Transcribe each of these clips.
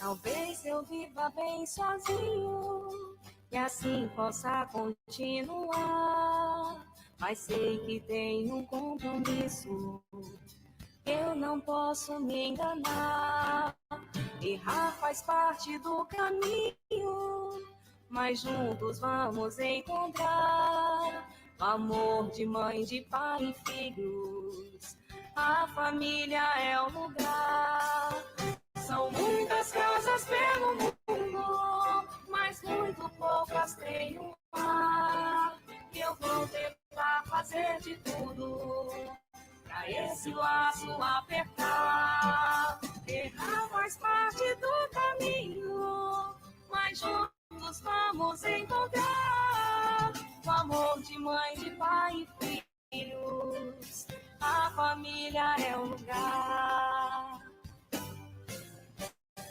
Talvez eu viva bem sozinho e assim possa continuar. Mas sei que tenho um compromisso, eu não posso me enganar. Errar faz parte do caminho, mas juntos vamos encontrar o amor de mãe, de pai e filhos. A família é o lugar. São muitas casas pelo mundo, mas muito poucas têm um lar. Eu vou tentar fazer de tudo pra esse laço apertar. Errar faz parte do caminho, mas juntos vamos encontrar o amor de mãe, de pai e filhos. A família é o lugar.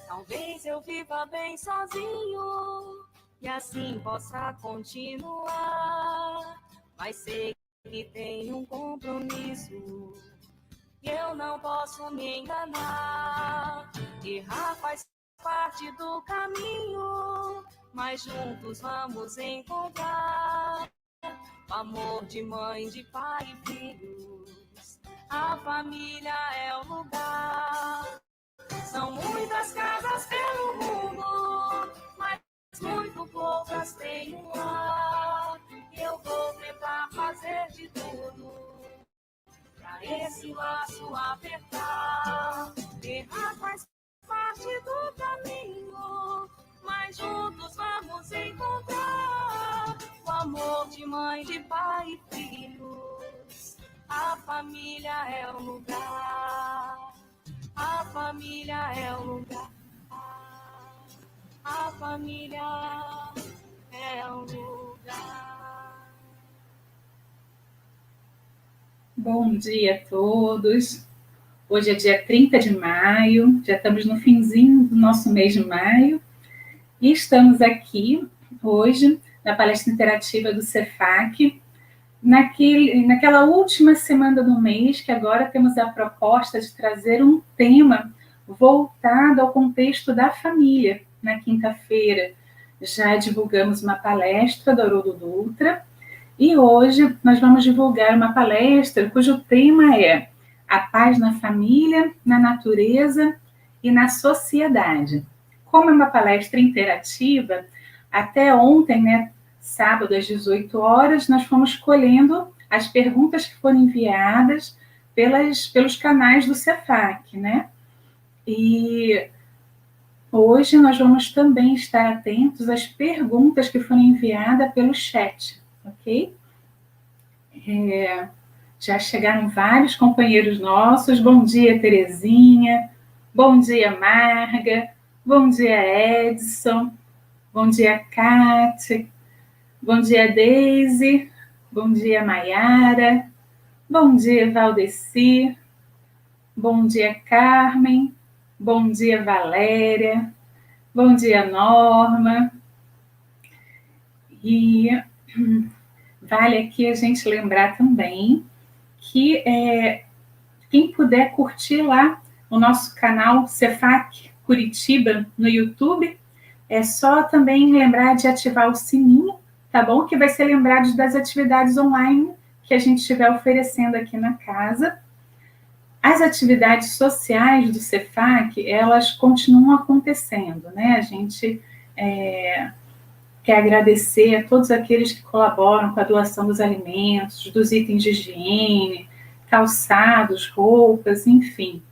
Talvez eu viva bem sozinho e assim possa continuar. Mas sei que tenho um compromisso e eu não posso me enganar. Errar faz parte do caminho, mas juntos vamos encontrar o amor de mãe, de pai e filhos. A família é o lugar. São muitas casas pelo mundo, mas muito poucas têm um lar. Eu vou tentar fazer de tudo pra esse laço apertar. Errar faz parte do caminho, mas juntos vamos encontrar o amor de mãe, de pai e filhos. A família é o lugar. A família é o lugar. A família é o lugar. Bom dia a todos. Hoje é dia 30 de maio, já estamos no finzinho do nosso mês de maio e estamos aqui hoje na palestra interativa do Cefac, naquela última semana do mês, que agora temos a proposta de trazer um tema voltado ao contexto da família. Na quinta-feira já divulgamos uma palestra do Haroldo Dutra e hoje nós vamos divulgar uma palestra cujo tema é a paz na família, na natureza e na sociedade. Como é uma palestra interativa, até ontem, sábado às 18 horas, nós fomos escolhendo as perguntas que foram enviadas pelos canais do Cefac, E hoje nós vamos também estar atentos às perguntas que foram enviadas pelo chat, ok? Já chegaram vários companheiros nossos. Bom dia, Terezinha. Bom dia, Marga. Bom dia, Edson. Bom dia, Kátia. Bom dia, Deise. Bom dia, Maiara. Bom dia, Valdeci. Bom dia, Carmen. Bom dia, Valéria. Bom dia, Norma. E vale aqui a gente lembrar também que quem puder curtir lá o nosso canal Cefac Curitiba no YouTube, é só também lembrar de ativar o sininho, tá bom? Que vai ser lembrado das atividades online que a gente estiver oferecendo aqui na casa. As atividades sociais do Cefac, elas continuam acontecendo, A gente quer agradecer a todos aqueles que colaboram com a doação dos alimentos, dos itens de higiene, calçados, roupas, enfim.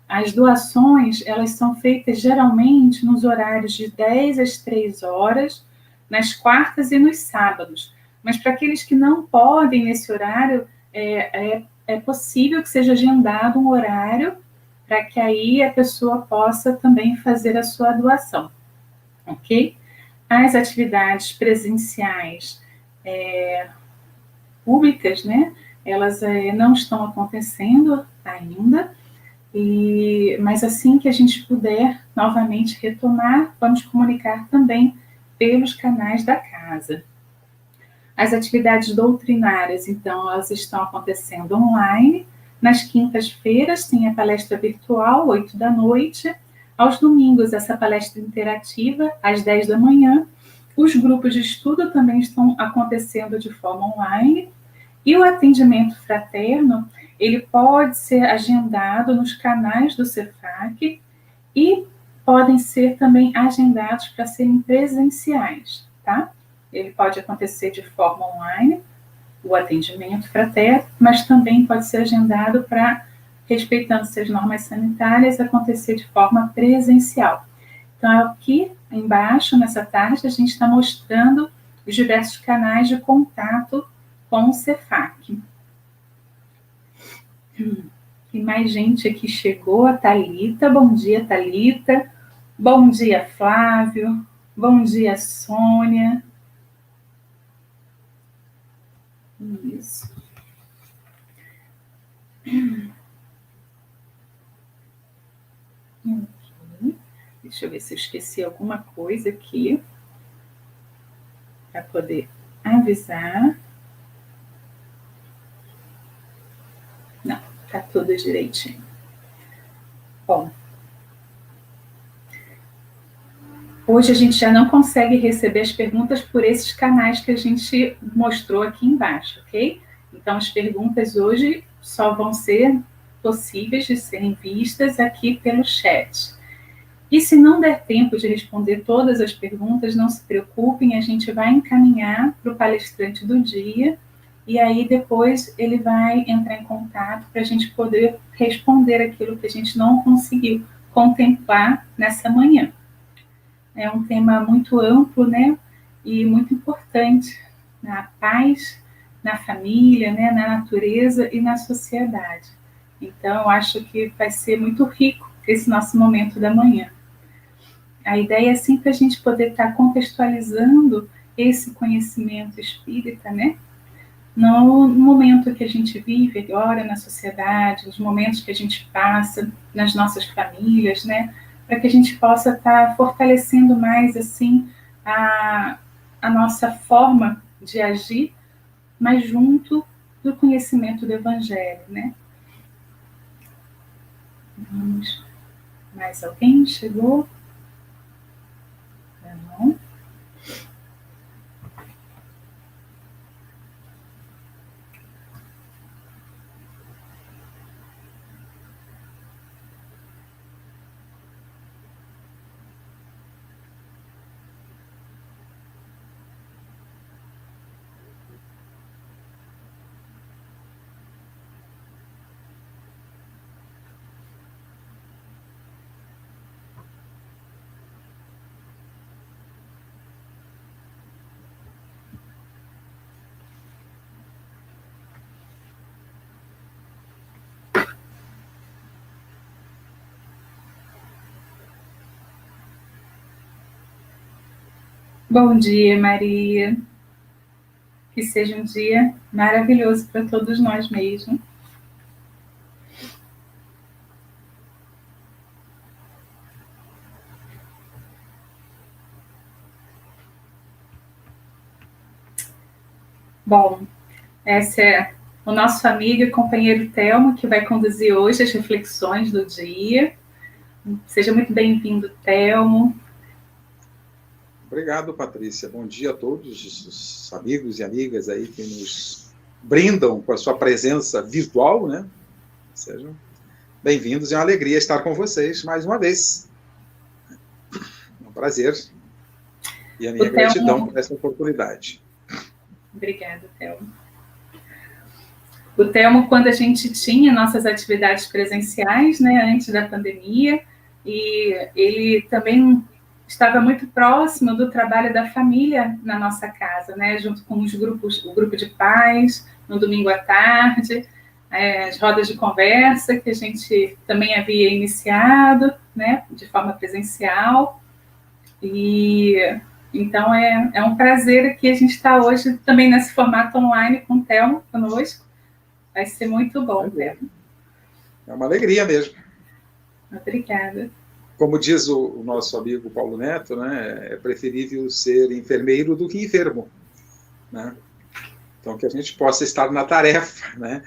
As doações, elas são feitas geralmente nos horários de 10 às 3 horas, nas quartas e nos sábados. Mas para aqueles que não podem nesse horário, é possível que seja agendado um horário para que aí a pessoa possa também fazer a sua doação, ok? As atividades presenciais públicas, elas não estão acontecendo ainda, mas assim que a gente puder novamente retomar, vamos comunicar também pelos canais da casa. As atividades doutrinárias, então, elas estão acontecendo online. Nas quintas-feiras tem a palestra virtual, 8 da noite. aos domingos, essa palestra interativa, às 10 da manhã. Os grupos de estudo também estão acontecendo de forma online. E o atendimento fraterno, ele pode ser agendado nos canais do Cefac e podem ser também agendados para serem presenciais, tá? Ele pode acontecer de forma online, o atendimento fraterno, mas também pode ser agendado para, respeitando-se as normas sanitárias, acontecer de forma presencial. Então, aqui embaixo, nessa tarde, a gente está mostrando os diversos canais de contato com o Cefac. Tem mais gente aqui chegou, a Thalita. Bom dia, Thalita. Bom dia, Flávio. Bom dia, Sônia. Isso. Okay. Deixa eu ver se eu esqueci alguma coisa aqui para poder avisar. Não, tá tudo direitinho. Bom, hoje a gente já não consegue receber as perguntas por esses canais que a gente mostrou aqui embaixo, ok? Então, as perguntas hoje só vão ser possíveis de serem vistas aqui pelo chat. E se não der tempo de responder todas as perguntas, não se preocupem, a gente vai encaminhar para o palestrante do dia e aí depois ele vai entrar em contato para a gente poder responder aquilo que a gente não conseguiu contemplar nessa manhã. É um tema muito amplo, né? E muito importante na paz, na família, né? Na natureza e na sociedade. Então, acho que vai ser muito rico esse nosso momento da manhã. A ideia é sempre a gente poder estar contextualizando esse conhecimento espírita, né? No momento que a gente vive agora na sociedade, nos momentos que a gente passa nas nossas famílias, né? Para que a gente possa estar fortalecendo mais, assim, a nossa forma de agir, mas junto do conhecimento do Evangelho, né? Vamos. Mais alguém chegou? Não. Bom dia, Maria. Que seja um dia maravilhoso para todos nós mesmo. Bom, esse é o nosso amigo e companheiro Telmo, que vai conduzir hoje as reflexões do dia. Seja muito bem-vindo, Telmo. Obrigado, Patrícia. Bom dia a todos os amigos e amigas aí que nos brindam com a sua presença virtual, né? Sejam bem-vindos, é uma alegria estar com vocês mais uma vez. É um prazer. E a minha gratidão por essa oportunidade. Obrigada, Telmo. O Telmo, quando a gente tinha nossas atividades presenciais, né, antes da pandemia, e ele também estava muito próximo do trabalho da família na nossa casa, né, junto com os grupos, o grupo de pais, no domingo à tarde, as rodas de conversa que a gente também havia iniciado, né, de forma presencial. E então é um prazer que a gente está hoje também nesse formato online com o Telmo conosco. Vai ser muito bom, Telmo. É uma alegria mesmo. Obrigada. Como diz o nosso amigo Paulo Neto, né, é preferível ser enfermeiro do que enfermo, né? Então, que a gente possa estar na tarefa, né,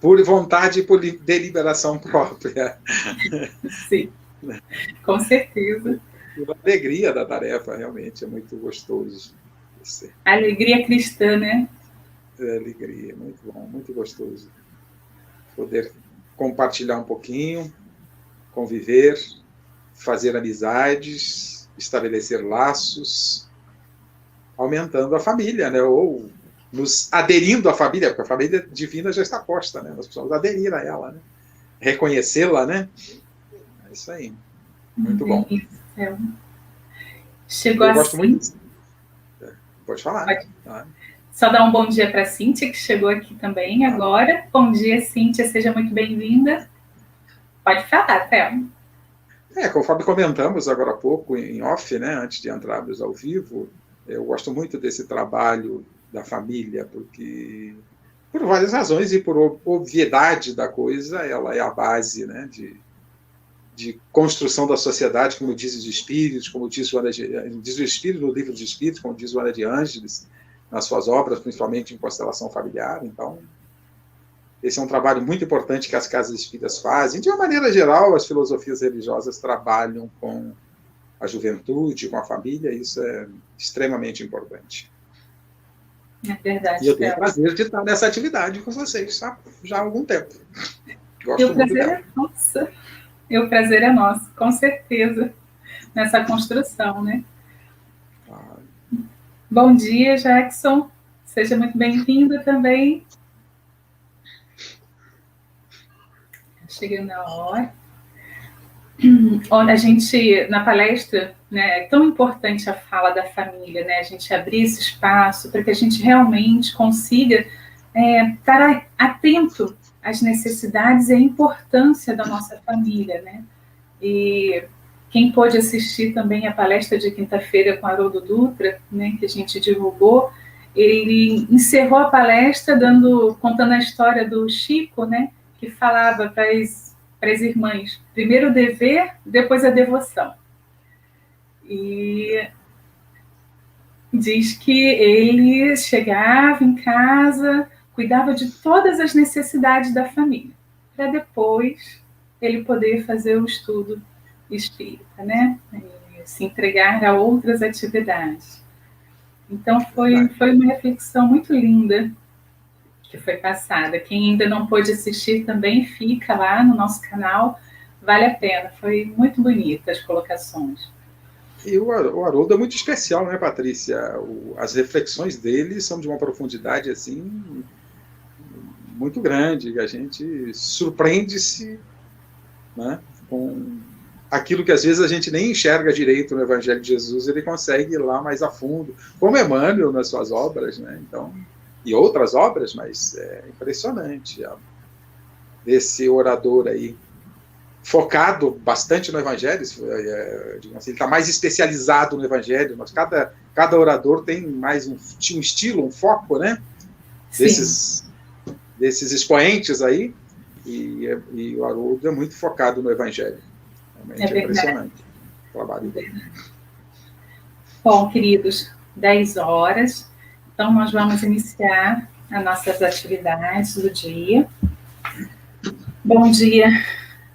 por vontade e por deliberação própria. Sim. Com certeza. E a alegria da tarefa, realmente, é muito gostoso. A alegria cristã, né? É alegria, muito bom, muito gostoso. Poder compartilhar um pouquinho, conviver, fazer amizades, estabelecer laços, aumentando a família, né? Ou nos aderindo à família, porque a família divina já está posta, né? Nós precisamos aderir a ela, né? Reconhecê-la, né? É isso aí. Muito bom. Chegou Eu gosto muito. assim. Pode falar. Pode. Só dar um bom dia para a Cíntia, que chegou aqui também agora. Bom dia, Cíntia, seja muito bem-vinda. Pode falar, Thelma. Conforme comentamos agora há pouco em off, né, antes de entrarmos ao vivo, eu gosto muito desse trabalho da família, porque por várias razões e por obviedade da coisa, ela é a base, né, de construção da sociedade, como diz os Espíritos, como diz o Espírito no Livro dos Espíritos, como diz o Ana de Ângeles nas suas obras, principalmente em constelação familiar. Então, esse é um trabalho muito importante que as casas espíritas fazem. De uma maneira geral, as filosofias religiosas trabalham com a juventude, com a família, e isso é extremamente importante. É verdade. E eu tenho o prazer de estar nessa atividade com vocês já há algum tempo. Gosto muito dela. Nossa. E o prazer é nosso, com certeza, nessa construção, né? Bom dia, Jackson. Seja muito bem-vindo também. Chegando a hora. Olha, a gente, na palestra, né, é tão importante a fala da família, né? A gente abrir esse espaço para que a gente realmente consiga estar atento às necessidades e à importância da nossa família, né? E quem pôde assistir também a palestra de quinta-feira com Haroldo Dutra, né, que a gente divulgou, ele encerrou a palestra contando a história do Chico, né, que falava para as irmãs, primeiro o dever, depois a devoção. E diz que ele chegava em casa, cuidava de todas as necessidades da família, para depois ele poder fazer o estudo espírita, né? E se entregar a outras atividades. Então foi uma reflexão muito linda que foi passada. Quem ainda não pôde assistir também fica lá no nosso canal, vale a pena. Foi muito bonita as colocações. E o Haroldo é muito especial, né, Patrícia? As reflexões dele são de uma profundidade assim muito grande, a gente surpreende-se, né, com aquilo que às vezes a gente nem enxerga direito no Evangelho de Jesus, ele consegue ir lá mais a fundo, como Emmanuel nas suas obras, né? Então, e outras obras, mas é impressionante esse orador aí, focado bastante no Evangelho, digamos assim, ele está mais especializado no Evangelho, mas cada orador tem mais um estilo, um foco, né? Desses expoentes aí, e o Haroldo é muito focado no Evangelho. Realmente é impressionante o trabalho dele. Bom, queridos, 10 horas, então nós vamos iniciar as nossas atividades do dia. Bom dia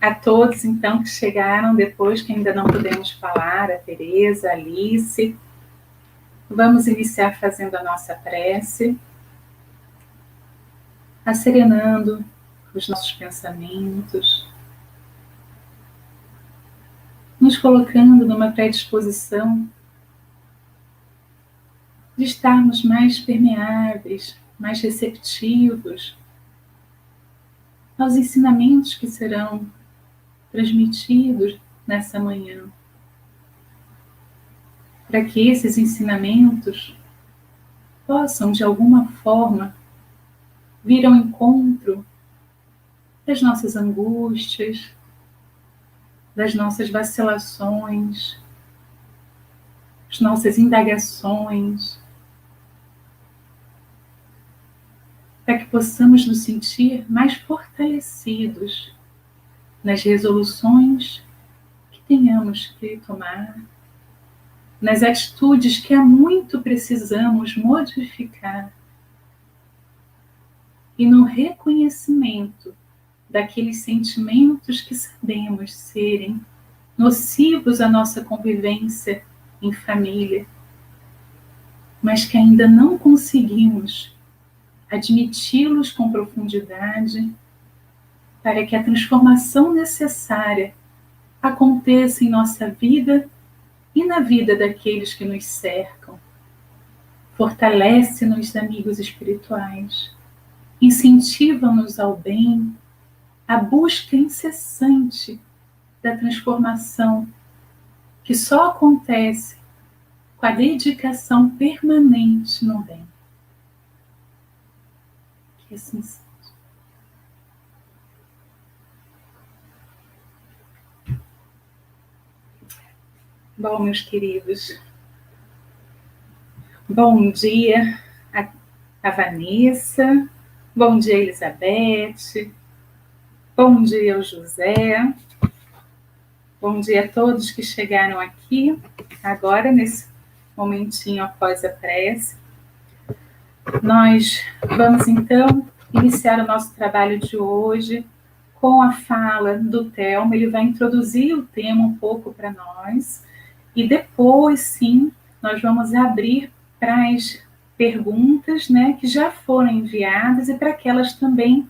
a todos, então, que chegaram depois, que ainda não podemos falar, a Tereza, a Alice. Vamos iniciar fazendo a nossa prece, asserenando os nossos pensamentos, nos colocando numa predisposição de estarmos mais permeáveis, mais receptivos aos ensinamentos que serão transmitidos nessa manhã, para que esses ensinamentos possam, de alguma forma, vir ao encontro das nossas angústias, das nossas vacilações, das nossas indagações, para que possamos nos sentir mais fortalecidos nas resoluções que tenhamos que tomar, nas atitudes que há muito precisamos modificar e no reconhecimento daqueles sentimentos que sabemos serem nocivos à nossa convivência em família, mas que ainda não conseguimos admiti-los com profundidade para que a transformação necessária aconteça em nossa vida e na vida daqueles que nos cercam. Fortalece-nos, amigos espirituais, incentiva-nos ao bem, a busca incessante da transformação que só acontece com a dedicação permanente no bem. Que assim seja. Bom, meus queridos, bom dia a Vanessa, bom dia Elizabeth, bom dia ao José, bom dia a todos que chegaram aqui agora, nesse momentinho após a prece. Nós vamos então iniciar o nosso trabalho de hoje com a fala do Thelmo. Ele vai introduzir o tema um pouco para nós e depois, sim, nós vamos abrir para as perguntas, né, que já foram enviadas e para aquelas também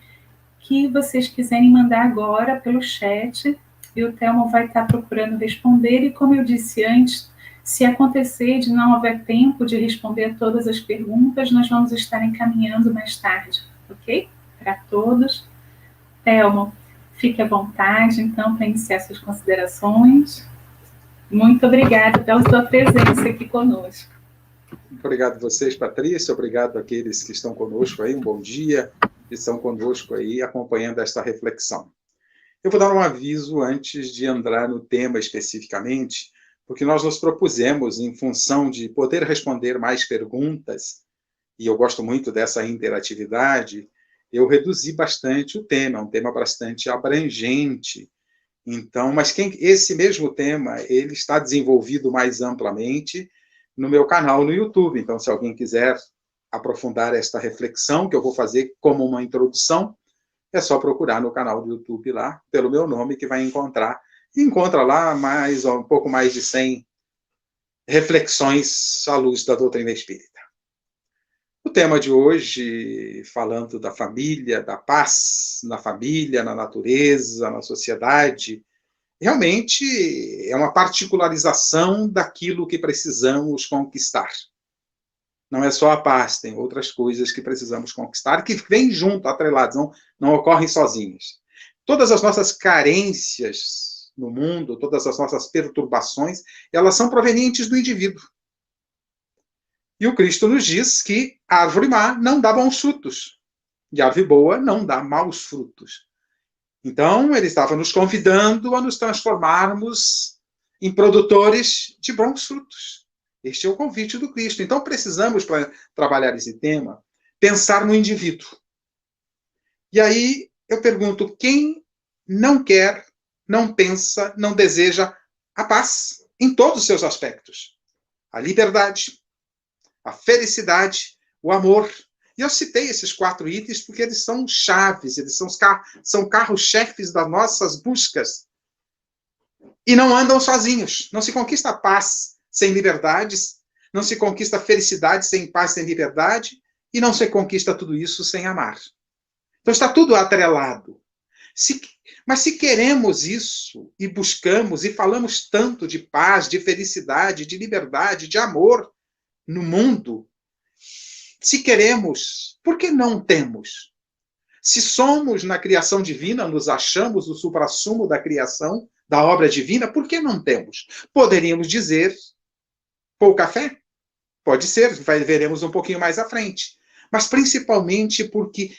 que vocês quiserem mandar agora pelo chat, e o Thelmo vai estar procurando responder. E como eu disse antes, se acontecer de não haver tempo de responder a todas as perguntas, nós vamos estar encaminhando mais tarde, ok? Para todos. Thelmo, fique à vontade, então, para iniciar suas considerações. Muito obrigada pela sua presença aqui conosco. Obrigado a vocês, Patrícia. Obrigado àqueles que estão conosco aí. Um bom dia. Que estão conosco aí, acompanhando esta reflexão. Eu vou dar um aviso antes de entrar no tema especificamente, porque nós nos propusemos, em função de poder responder mais perguntas, e eu gosto muito dessa interatividade, eu reduzi bastante o tema, é um tema bastante abrangente. Então, mas esse mesmo tema, ele está desenvolvido mais amplamente no meu canal no YouTube. Então, se alguém quiser aprofundar esta reflexão, que eu vou fazer como uma introdução, é só procurar no canal do YouTube lá, pelo meu nome, que vai encontrar. E encontra lá um pouco mais de 100 reflexões à luz da doutrina espírita. O tema de hoje, falando da família, da paz na família, na natureza, na sociedade, realmente é uma particularização daquilo que precisamos conquistar. Não é só a paz, tem outras coisas que precisamos conquistar, que vêm junto, atreladas, não ocorrem sozinhas. Todas as nossas carências no mundo, todas as nossas perturbações, elas são provenientes do indivíduo. E o Cristo nos diz que a árvore má não dá bons frutos, e a árvore boa não dá maus frutos. Então, ele estava nos convidando a nos transformarmos em produtores de bons frutos. Este é o convite do Cristo. Então, precisamos, para trabalhar esse tema, pensar no indivíduo. E aí, eu pergunto, quem não quer, não pensa, não deseja a paz em todos os seus aspectos? A liberdade, a felicidade, o amor. E eu citei esses 4 itens porque eles são chaves, eles são carros-chefes das nossas buscas. E não andam sozinhos. Não se conquista a paz sem liberdades, não se conquista felicidade sem paz, sem liberdade, e não se conquista tudo isso sem amar. Então está tudo atrelado. Mas se queremos isso, e buscamos, e falamos tanto de paz, de felicidade, de liberdade, de amor no mundo, se queremos, por que não temos? Se somos na criação divina, nos achamos o suprassumo da criação, da obra divina, por que não temos? Poderíamos dizer pouca fé? Pode ser, veremos um pouquinho mais à frente. Mas principalmente porque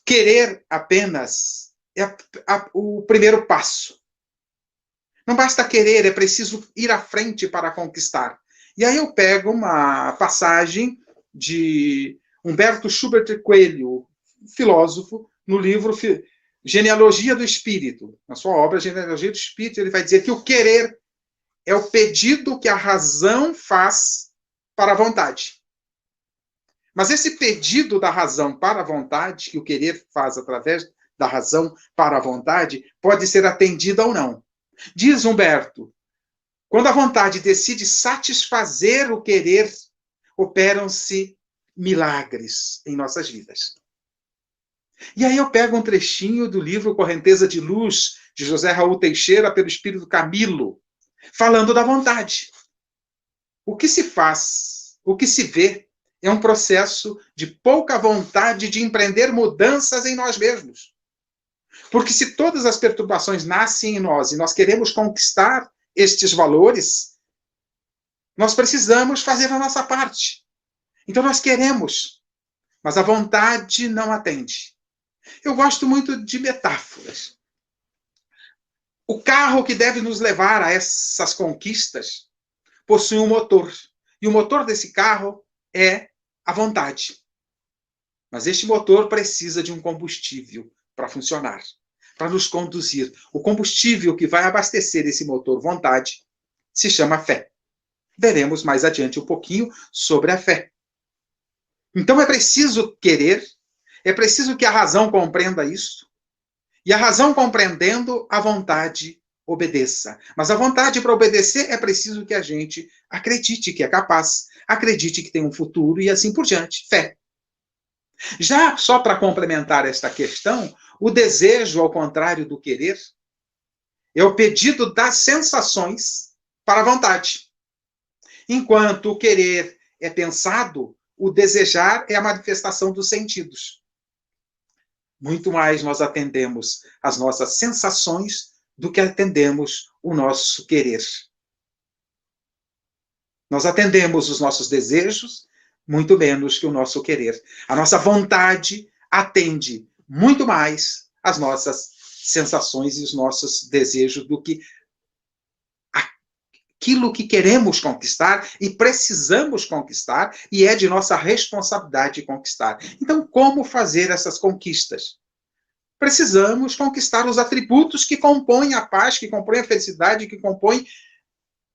querer apenas é o primeiro passo. Não basta querer, é preciso ir à frente para conquistar. E aí eu pego uma passagem de Humberto Schubert Coelho, filósofo, no livro Genealogia do Espírito. Na sua obra Genealogia do Espírito, ele vai dizer que o querer é o pedido que a razão faz para a vontade. Mas esse pedido da razão para a vontade, que o querer faz através da razão para a vontade, pode ser atendido ou não. Diz Humberto, quando a vontade decide satisfazer o querer, operam-se milagres em nossas vidas. E aí eu pego um trechinho do livro Correnteza de Luz, de José Raul Teixeira, pelo Espírito Camilo, falando da vontade. O que se faz, o que se vê, é um processo de pouca vontade de empreender mudanças em nós mesmos. Porque se todas as perturbações nascem em nós e nós queremos conquistar estes valores, nós precisamos fazer a nossa parte. Então nós queremos, mas a vontade não atende. Eu gosto muito de metáforas. O carro que deve nos levar a essas conquistas possui um motor. E o motor desse carro é a vontade. Mas este motor precisa de um combustível para funcionar, para nos conduzir. O combustível que vai abastecer esse motor vontade se chama fé. Veremos mais adiante um pouquinho sobre a fé. Então é preciso querer, é preciso que a razão compreenda isso, e a razão compreendendo, a vontade obedeça. Mas a vontade para obedecer é preciso que a gente acredite que é capaz, acredite que tem um futuro e assim por diante. Fé. Já só para complementar esta questão, o desejo, ao contrário do querer, é o pedido das sensações para a vontade. Enquanto o querer é pensado, o desejar é a manifestação dos sentidos. Muito mais nós atendemos as nossas sensações do que atendemos o nosso querer. Nós atendemos os nossos desejos muito menos que o nosso querer. A nossa vontade atende muito mais as nossas sensações e os nossos desejos do que aquilo que queremos conquistar e precisamos conquistar, e é de nossa responsabilidade conquistar. Então, como fazer essas conquistas? Precisamos conquistar os atributos que compõem a paz, que compõem a felicidade, que compõem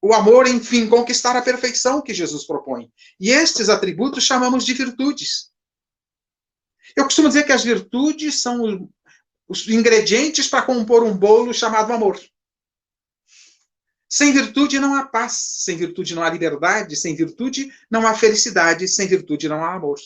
o amor, enfim, conquistar a perfeição que Jesus propõe. E estes atributos chamamos de virtudes. Eu costumo dizer que as virtudes são os ingredientes para compor um bolo chamado amor. Sem virtude não há paz, sem virtude não há liberdade, sem virtude não há felicidade, sem virtude não há amor.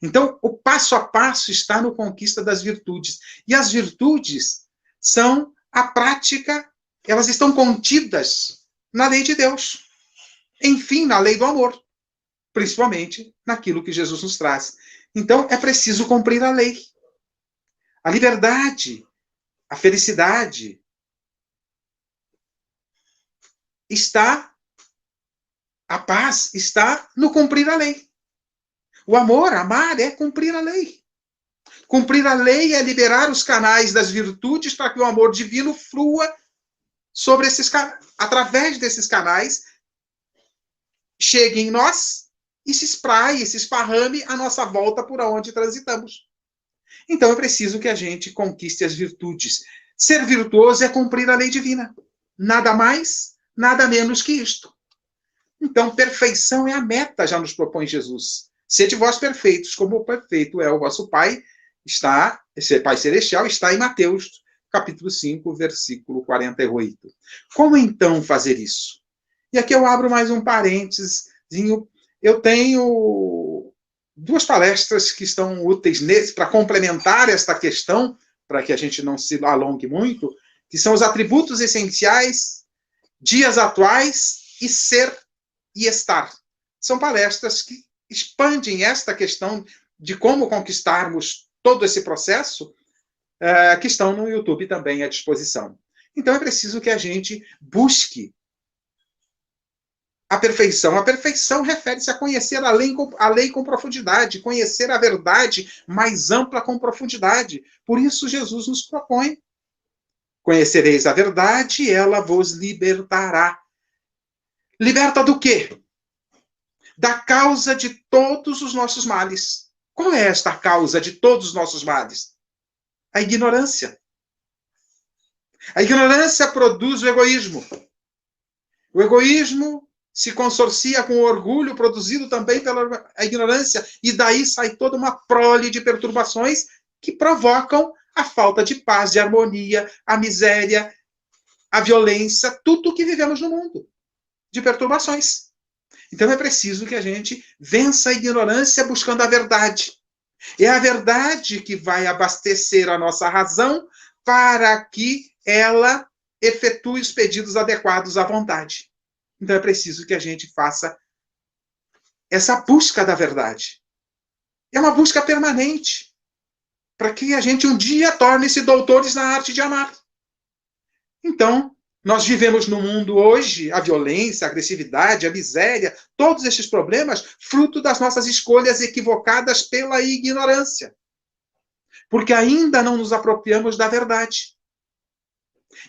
Então, o passo a passo está no conquista das virtudes. E as virtudes são a prática, elas estão contidas na lei de Deus. Enfim, na lei do amor. Principalmente naquilo que Jesus nos traz. Então, é preciso cumprir a lei. A liberdade, a felicidade, a paz está no cumprir a lei. O amor, amar, é cumprir a lei. Cumprir a lei é liberar os canais das virtudes para que o amor divino flua sobre através desses canais, chegue em nós e se espraie, se esparrame à nossa volta por onde transitamos. Então é preciso que a gente conquiste as virtudes. Ser virtuoso é cumprir a lei divina. Nada mais, nada menos que isto. Então, perfeição é a meta, já nos propõe Jesus. Sede vós perfeitos, como o perfeito é o vosso Pai, esse Pai Celestial está em Mateus, capítulo 5, versículo 48. Como então fazer isso? E aqui eu abro mais um parênteses. Eu tenho duas palestras que estão úteis para complementar esta questão, para que a gente não se alongue muito, que são os atributos essenciais, dias atuais e ser e estar. São palestras que expandem esta questão de como conquistarmos todo esse processo, que estão no YouTube também à disposição. Então é preciso que a gente busque a perfeição. A perfeição refere-se a conhecer a lei com profundidade, conhecer a verdade mais ampla com profundidade. Por isso Jesus nos propõe: conhecereis a verdade e ela vos libertará. Liberta do quê? Da causa de todos os nossos males. Qual é esta causa de todos os nossos males? A ignorância. A ignorância produz o egoísmo. O egoísmo se consorcia com o orgulho produzido também pela ignorância, e daí sai toda uma prole de perturbações que provocam a falta de paz, de harmonia, a miséria a violência, tudo o que vivemos no mundo, de perturbações. Então é preciso que a gente vença a ignorância buscando a verdade. É a verdade que vai abastecer a nossa razão para que ela efetue os pedidos adequados à vontade. Então é preciso que a gente faça essa busca da verdade. É uma busca permanente, para que a gente um dia torne-se doutores na arte de amar. Então, nós vivemos no mundo hoje a violência, a agressividade, a miséria, todos estes problemas, fruto das nossas escolhas equivocadas pela ignorância. Porque ainda não nos apropriamos da verdade.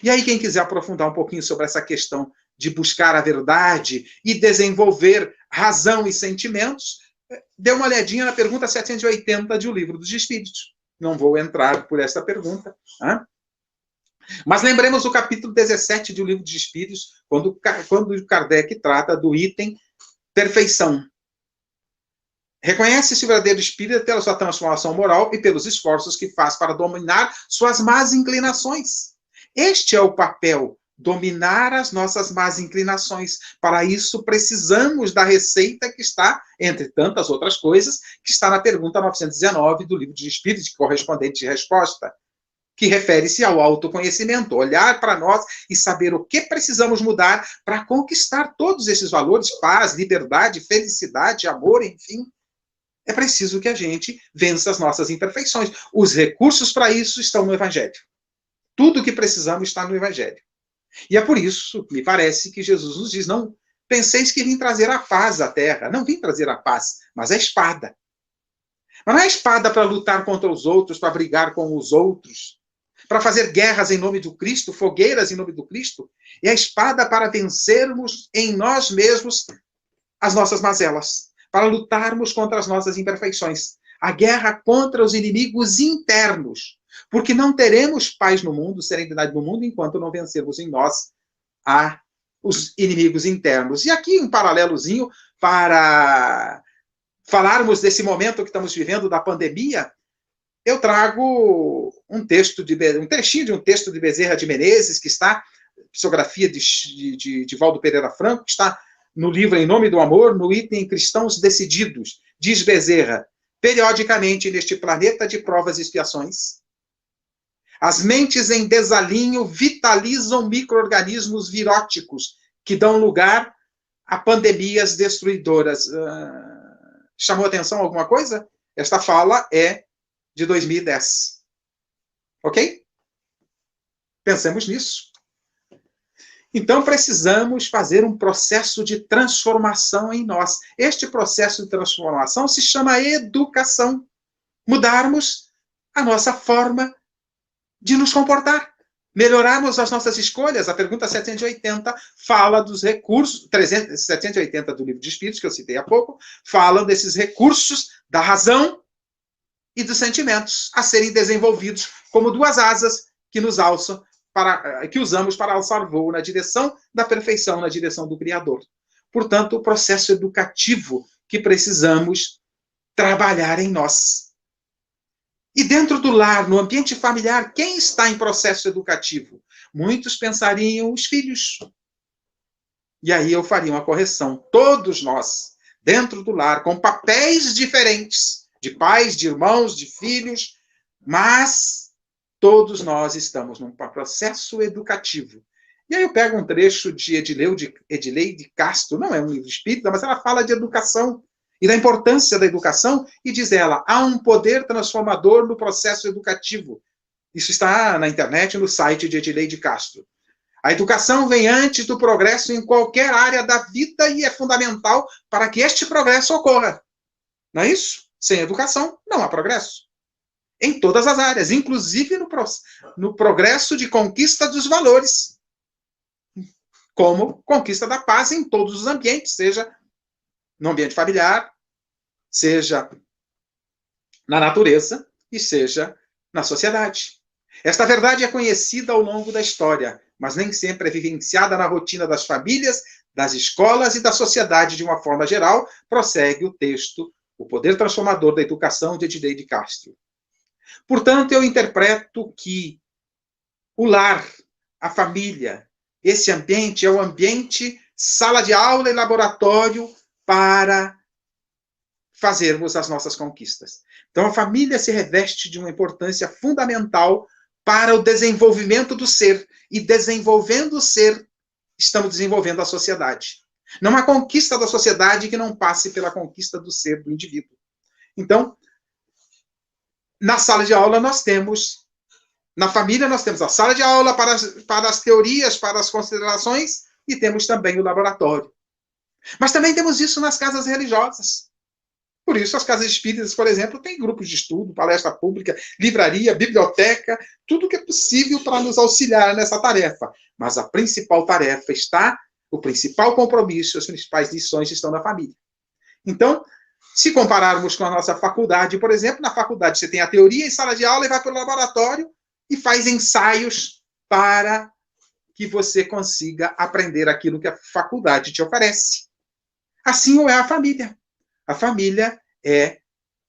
E aí, quem quiser aprofundar um pouquinho sobre essa questão de buscar a verdade e desenvolver razão e sentimentos, dê uma olhadinha na pergunta 780 de O Livro dos Espíritos. Não vou entrar por essa pergunta. Mas lembremos o capítulo 17 do Livro dos Espíritos, quando Kardec trata do item perfeição. Reconhece-se o verdadeiro espírita pela sua transformação moral e pelos esforços que faz para dominar suas más inclinações. Este é o papel, dominar as nossas más inclinações. Para isso, precisamos da receita que está, entre tantas outras coisas, que está na pergunta 919 do Livro dos Espíritos, correspondente resposta, que refere-se ao autoconhecimento, olhar para nós e saber o que precisamos mudar para conquistar todos esses valores, paz, liberdade, felicidade, amor, enfim. É preciso que a gente vença as nossas imperfeições. Os recursos para isso estão no Evangelho. Tudo o que precisamos está no Evangelho. E é por isso, me parece, que Jesus nos diz, não penseis que vim trazer a paz à terra. Não vim trazer a paz, mas a espada. Mas não é a espada para lutar contra os outros, para brigar com os outros, para fazer guerras em nome do Cristo, fogueiras em nome do Cristo. É a espada para vencermos em nós mesmos as nossas mazelas, para lutarmos contra as nossas imperfeições. A guerra contra os inimigos internos. Porque não teremos paz no mundo, serenidade no mundo, enquanto não vencermos em nós os inimigos internos. E aqui um paralelozinho para falarmos desse momento que estamos vivendo da pandemia. Eu trago um trechinho de um texto de Bezerra de Menezes, que está, psicografia de Valdo Pereira Franco, que está no livro Em Nome do Amor, no item Cristãos Decididos. Diz Bezerra, periodicamente neste planeta de provas e expiações, as mentes em desalinho vitalizam micro-organismos viróticos que dão lugar a pandemias destruidoras. Chamou atenção alguma coisa? Esta fala é de 2010. Ok? Pensemos nisso. Então, precisamos fazer um processo de transformação em nós. Este processo de transformação se chama educação. Mudarmos a nossa forma de nos comportar. Melhorarmos as nossas escolhas. A pergunta 780 fala dos recursos, 780 do Livro de Espíritos, que eu citei há pouco, falam desses recursos da razão e dos sentimentos a serem desenvolvidos como duas asas que nos alçam, que usamos para alçar voo na direção da perfeição, na direção do Criador. Portanto, o processo educativo que precisamos trabalhar em nós. E dentro do lar, no ambiente familiar, quem está em processo educativo? Muitos pensariam os filhos. E aí eu faria uma correção. Todos nós, dentro do lar, com papéis diferentes, de pais, de irmãos, de filhos, mas todos nós estamos num processo educativo. E aí eu pego um trecho de Edileide Castro, não é um livro espírita, mas ela fala de educação e da importância da educação, e diz ela, há um poder transformador no processo educativo. Isso está na internet, no site de Edileide Castro. A educação vem antes do progresso em qualquer área da vida e é fundamental para que este progresso ocorra. Não é isso? Sem educação, não há progresso. Em todas as áreas, inclusive no progresso de conquista dos valores. Como conquista da paz em todos os ambientes, seja no ambiente familiar, seja na natureza e seja na sociedade. Esta verdade é conhecida ao longo da história, mas nem sempre é vivenciada na rotina das famílias, das escolas e da sociedade de uma forma geral, prossegue o texto O Poder Transformador da Educação, de Edileide Castro. Portanto, eu interpreto que o lar, a família, esse ambiente é o ambiente sala de aula e laboratório para fazermos as nossas conquistas. Então, a família se reveste de uma importância fundamental para o desenvolvimento do ser. E desenvolvendo o ser, estamos desenvolvendo a sociedade. Não há conquista da sociedade que não passe pela conquista do ser, do indivíduo. Então, na sala de aula nós temos, na família nós temos a sala de aula para as teorias, para as considerações, e temos também o laboratório. Mas também temos isso nas casas religiosas. Por isso, as casas espíritas, por exemplo, têm grupos de estudo, palestra pública, livraria, biblioteca, tudo que é possível para nos auxiliar nessa tarefa. Mas a principal tarefa está, o principal compromisso, as principais lições estão na família. Então, se compararmos com a nossa faculdade, por exemplo, na faculdade você tem a teoria em sala de aula e vai para o laboratório e faz ensaios para que você consiga aprender aquilo que a faculdade te oferece. Assim ou é a família. A família é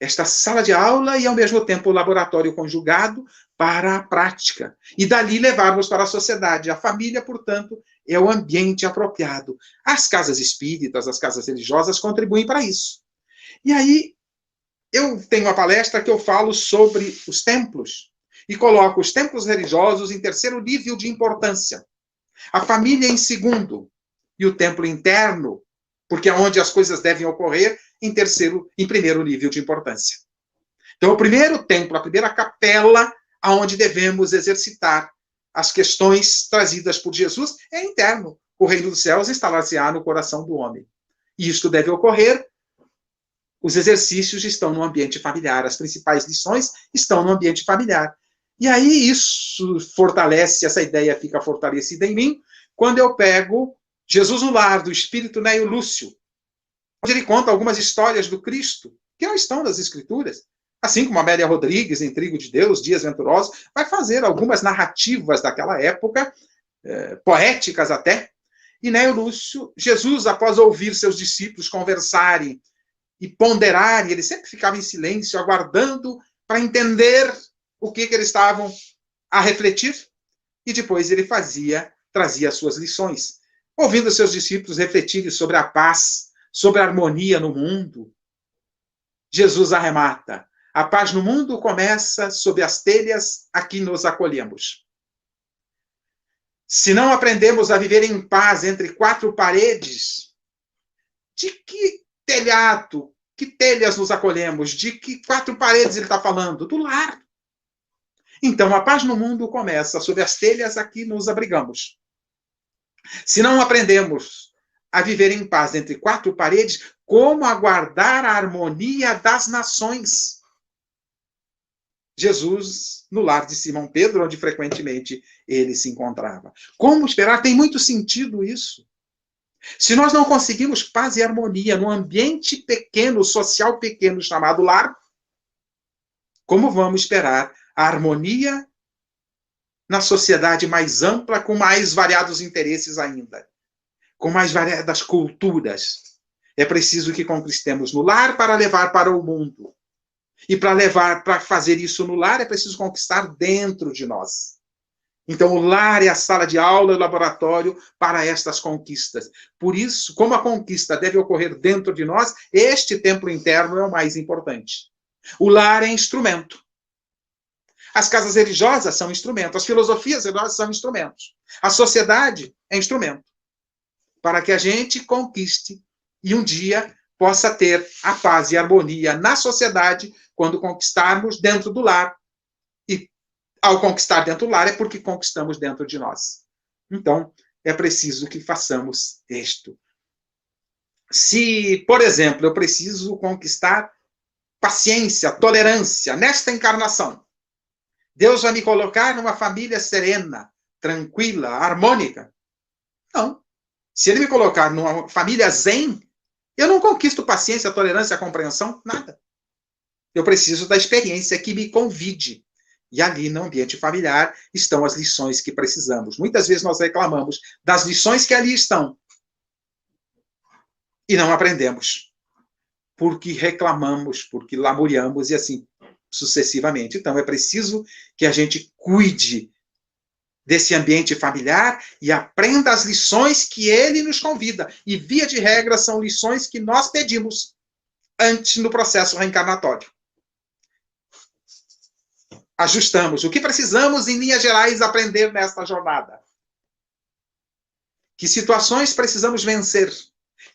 esta sala de aula e, ao mesmo tempo, o laboratório conjugado para a prática. E dali levarmos para a sociedade. A família, portanto, é o ambiente apropriado. As casas espíritas, as casas religiosas contribuem para isso. E aí, eu tenho uma palestra que eu falo sobre os templos e coloco os templos religiosos em terceiro nível de importância. A família em segundo e o templo interno, porque é onde as coisas devem ocorrer, em primeiro nível de importância. Então, o primeiro templo, a primeira capela, aonde devemos exercitar as questões trazidas por Jesus, é interno. O reino dos céus instalar-se-á no coração do homem. E isto deve ocorrer. Os exercícios estão no ambiente familiar, as principais lições estão no ambiente familiar. E aí isso fortalece, essa ideia fica fortalecida em mim, quando eu pego Jesus no Lar, do espírito Neio Lúcio, onde ele conta algumas histórias do Cristo, que não estão nas Escrituras. Assim como Amélia Rodrigues, em Trigo de Deus, Dias Venturosos, vai fazer algumas narrativas daquela época, poéticas até. E Neio Lúcio, Jesus, após ouvir seus discípulos conversarem e ponderarem, ele sempre ficava em silêncio, aguardando para entender o que eles estavam a refletir. E depois ele trazia as suas lições. Ouvindo seus discípulos refletirem sobre a paz, sobre a harmonia no mundo, Jesus arremata: a paz no mundo começa sob as telhas a que nos acolhemos. Se não aprendemos a viver em paz entre quatro paredes, de que telhado, que telhas nos acolhemos? De que quatro paredes ele está falando? Do lar. Então, a paz no mundo começa sob as telhas a que nos abrigamos. Se não aprendemos a viver em paz entre quatro paredes, como aguardar a harmonia das nações? Jesus, no lar de Simão Pedro, onde frequentemente ele se encontrava. Como esperar? Tem muito sentido isso. Se nós não conseguimos paz e harmonia num ambiente pequeno, social pequeno, chamado lar, como vamos esperar a harmonia na sociedade mais ampla, com mais variados interesses ainda, com mais variadas culturas? É preciso que conquistemos no lar para levar para o mundo. E para fazer isso no lar, é preciso conquistar dentro de nós. Então, o lar é a sala de aula e o laboratório para estas conquistas. Por isso, como a conquista deve ocorrer dentro de nós, este templo interno é o mais importante. O lar é instrumento. As casas religiosas são instrumentos. As filosofias religiosas são instrumentos. A sociedade é instrumento. Para que a gente conquiste e um dia possa ter a paz e a harmonia na sociedade quando conquistarmos dentro do lar. E ao conquistar dentro do lar é porque conquistamos dentro de nós. Então, é preciso que façamos isto. Se, por exemplo, eu preciso conquistar paciência, tolerância nesta encarnação, Deus vai me colocar numa família serena, tranquila, harmônica? Não. Se ele me colocar numa família zen, eu não conquisto paciência, tolerância, compreensão, nada. Eu preciso da experiência que me convide. E ali, no ambiente familiar, estão as lições que precisamos. Muitas vezes nós reclamamos das lições que ali estão. E não aprendemos. Porque reclamamos, porque lamuriamos e assim sucessivamente. Então, é preciso que a gente cuide desse ambiente familiar e aprenda as lições que ele nos convida. E, via de regra, são lições que nós pedimos antes no processo reencarnatório. Ajustamos o que precisamos, em linhas gerais, aprender nesta jornada. Que situações precisamos vencer,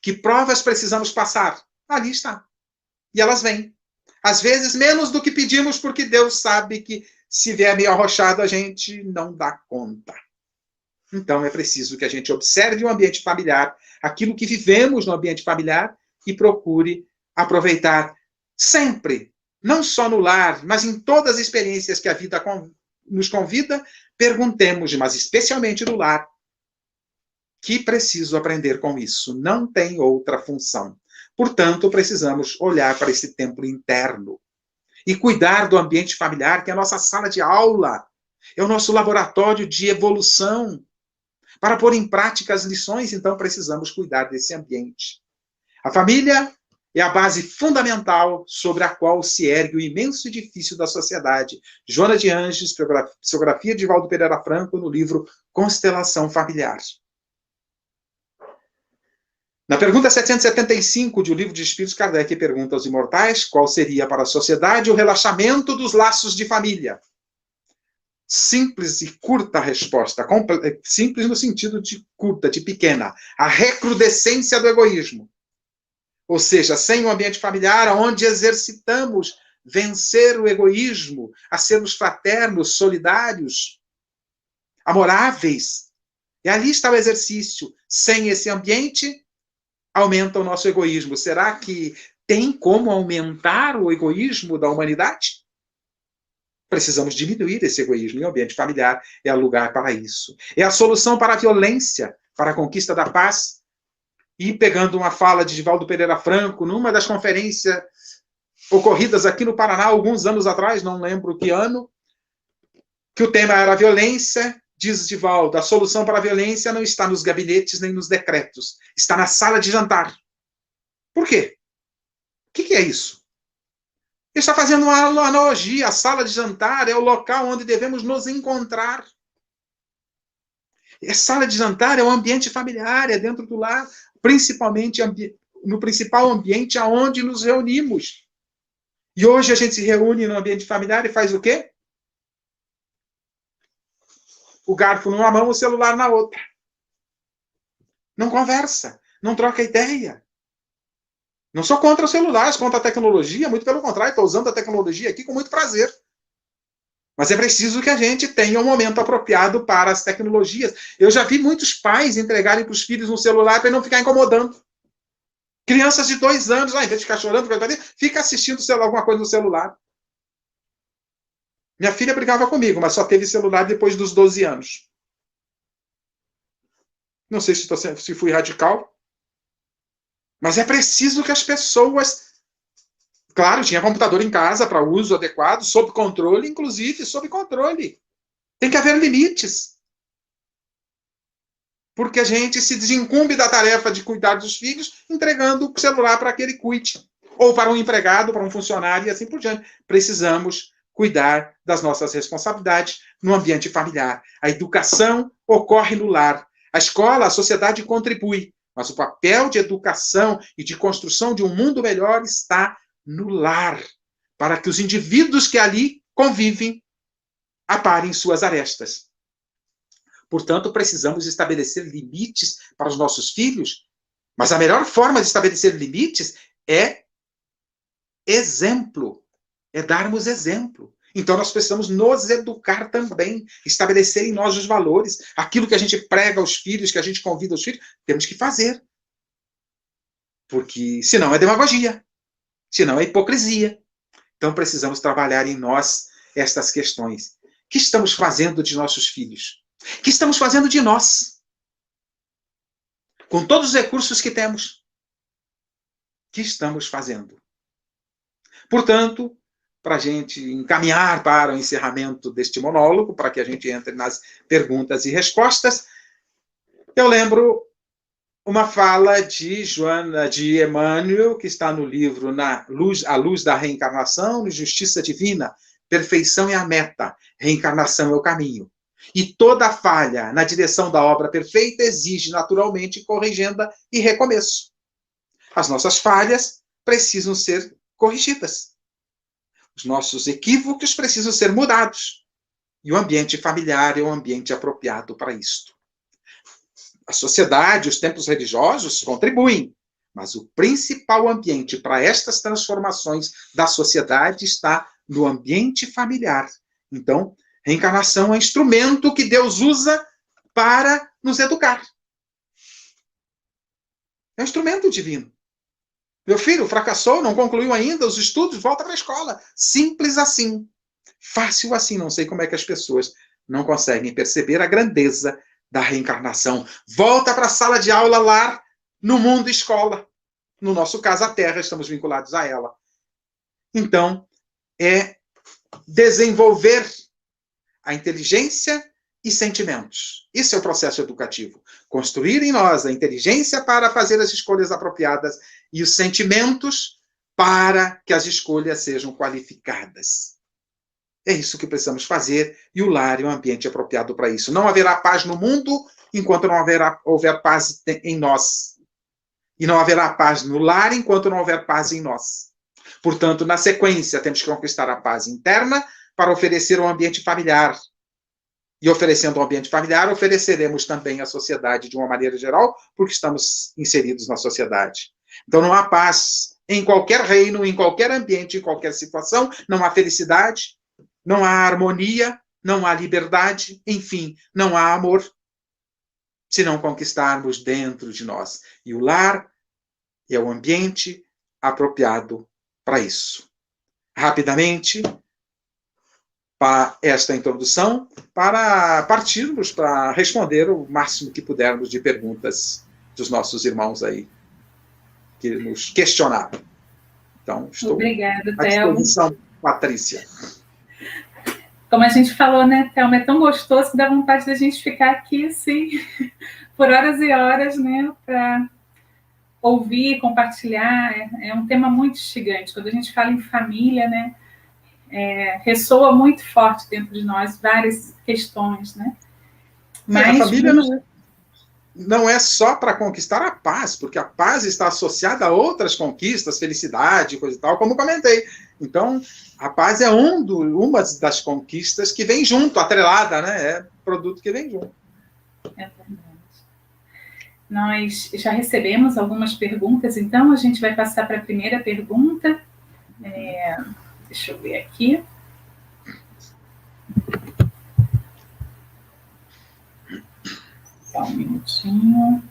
que provas precisamos passar. Ali está. E elas vêm. Às vezes, menos do que pedimos, porque Deus sabe que, se vier meio arrochado, a gente não dá conta. Então, é preciso que a gente observe o ambiente familiar, aquilo que vivemos no ambiente familiar, e procure aproveitar sempre, não só no lar, mas em todas as experiências que a vida nos convida, perguntemos, mas especialmente no lar, que preciso aprender com isso? Não tem outra função. Portanto, precisamos olhar para esse templo interno e cuidar do ambiente familiar, que é a nossa sala de aula, é o nosso laboratório de evolução. Para pôr em prática as lições, então, precisamos cuidar desse ambiente. A família é a base fundamental sobre a qual se ergue o imenso edifício da sociedade. Joana de Anjos, psicografia de Valdo Pereira Franco, no livro Constelação Familiar. Na pergunta 775 de O Livro de Espíritos, Kardec pergunta aos imortais qual seria para a sociedade o relaxamento dos laços de família. Simples e curta a resposta. Simples no sentido de curta, de pequena. A recrudescência do egoísmo. Ou seja, sem um ambiente familiar onde exercitamos vencer o egoísmo, a sermos fraternos, solidários, amoráveis. E ali está o exercício. Sem esse ambiente, aumenta o nosso egoísmo. Será que tem como aumentar o egoísmo da humanidade? Precisamos diminuir esse egoísmo. E o ambiente familiar é o lugar para isso. É a solução para a violência, para a conquista da paz. E pegando uma fala de Valdo Pereira Franco, numa das conferências ocorridas aqui no Paraná, alguns anos atrás, não lembro que ano, que o tema era a violência. Diz Divaldo, a solução para a violência não está nos gabinetes nem nos decretos. Está na sala de jantar. Por quê? O que é isso? Ele está fazendo uma analogia. A sala de jantar é o local onde devemos nos encontrar. A sala de jantar é o ambiente familiar, é dentro do lar, principalmente no principal ambiente aonde nos reunimos. E hoje a gente se reúne no ambiente familiar e faz o quê? O garfo numa mão, o celular na outra. Não conversa, não troca ideia. Não sou contra os celulares, contra a tecnologia, muito pelo contrário, estou usando a tecnologia aqui com muito prazer. Mas é preciso que a gente tenha um momento apropriado para as tecnologias. Eu já vi muitos pais entregarem para os filhos um celular para não ficar incomodando. Crianças de 2 anos, ao invés de ficar chorando, fica assistindo alguma coisa no celular. Minha filha brigava comigo, mas só teve celular depois dos 12 anos. Não sei se fui radical. Mas é preciso que as pessoas... Claro, tinha computador em casa para uso adequado, sob controle, inclusive, sob controle. Tem que haver limites. Porque a gente se desincumbe da tarefa de cuidar dos filhos, entregando o celular para que ele cuide. Ou para um empregado, para um funcionário, e assim por diante. Precisamos cuidar das nossas responsabilidades no ambiente familiar. A educação ocorre no lar. A escola, a sociedade contribui. Mas o papel de educação e de construção de um mundo melhor está no lar, para que os indivíduos que ali convivem aparem suas arestas. Portanto, precisamos estabelecer limites para os nossos filhos, mas a melhor forma de estabelecer limites é exemplo, é darmos exemplo. Então, nós precisamos nos educar também, estabelecer em nós os valores. Aquilo que a gente prega aos filhos, que a gente convida aos filhos, temos que fazer. Porque senão é demagogia, senão é hipocrisia. Então, precisamos trabalhar em nós estas questões. O que estamos fazendo de nossos filhos? O que estamos fazendo de nós? Com todos os recursos que temos. O que estamos fazendo? Portanto, para a gente encaminhar para o encerramento deste monólogo, para que a gente entre nas perguntas e respostas, eu lembro uma fala de Joana de Emmanuel, que está no livro A Luz da Reencarnação, Justiça Divina, Perfeição é a Meta, Reencarnação é o Caminho. E toda falha na direção da obra perfeita exige, naturalmente, corrigenda e recomeço. As nossas falhas precisam ser corrigidas. Os nossos equívocos precisam ser mudados. E o ambiente familiar é o ambiente apropriado para isto. A sociedade, os templos religiosos contribuem, mas o principal ambiente para estas transformações da sociedade está no ambiente familiar. Então, reencarnação é um instrumento que Deus usa para nos educar. É um instrumento divino. Meu filho fracassou, não concluiu ainda os estudos, volta para a escola. Simples assim. Fácil assim. Não sei como é que as pessoas não conseguem perceber a grandeza da reencarnação. Volta para a sala de aula lá no mundo escola. No nosso caso, a Terra, estamos vinculados a ela. Então, é desenvolver a inteligência e sentimentos. Isso é o processo educativo. Construir em nós a inteligência para fazer as escolhas apropriadas e os sentimentos para que as escolhas sejam qualificadas. É isso que precisamos fazer, e o lar é um ambiente apropriado para isso. Não haverá paz no mundo enquanto não houver paz em nós. E não haverá paz no lar enquanto não houver paz em nós. Portanto, na sequência, temos que conquistar a paz interna para oferecer um ambiente familiar. E oferecendo um ambiente familiar, ofereceremos também à sociedade de uma maneira geral, porque estamos inseridos na sociedade. Então, não há paz em qualquer reino, em qualquer ambiente, em qualquer situação, não há felicidade, não há harmonia, não há liberdade, enfim, não há amor, se não conquistarmos dentro de nós. E o lar é o ambiente apropriado para isso. Rapidamente, para esta introdução, para partirmos para responder o máximo que pudermos de perguntas dos nossos irmãos aí, que nos questionaram. Então, estou Obrigada, à disposição, Patrícia. Como a gente falou, né, Thelma, é tão gostoso que dá vontade da gente ficar aqui, assim, por horas e horas, né, para ouvir, compartilhar. É um tema muito instigante. Quando a gente fala em família, né, ressoa muito forte dentro de nós várias questões, né? Mas a família não é só para conquistar a paz, porque a paz está associada a outras conquistas, felicidade, coisa e tal, como comentei. Então, a paz é uma das conquistas que vem junto, atrelada, né? É produto que vem junto. É verdade. Nós já recebemos algumas perguntas, então a gente vai passar para a primeira pergunta. Deixa eu ver aqui. Só um minutinho.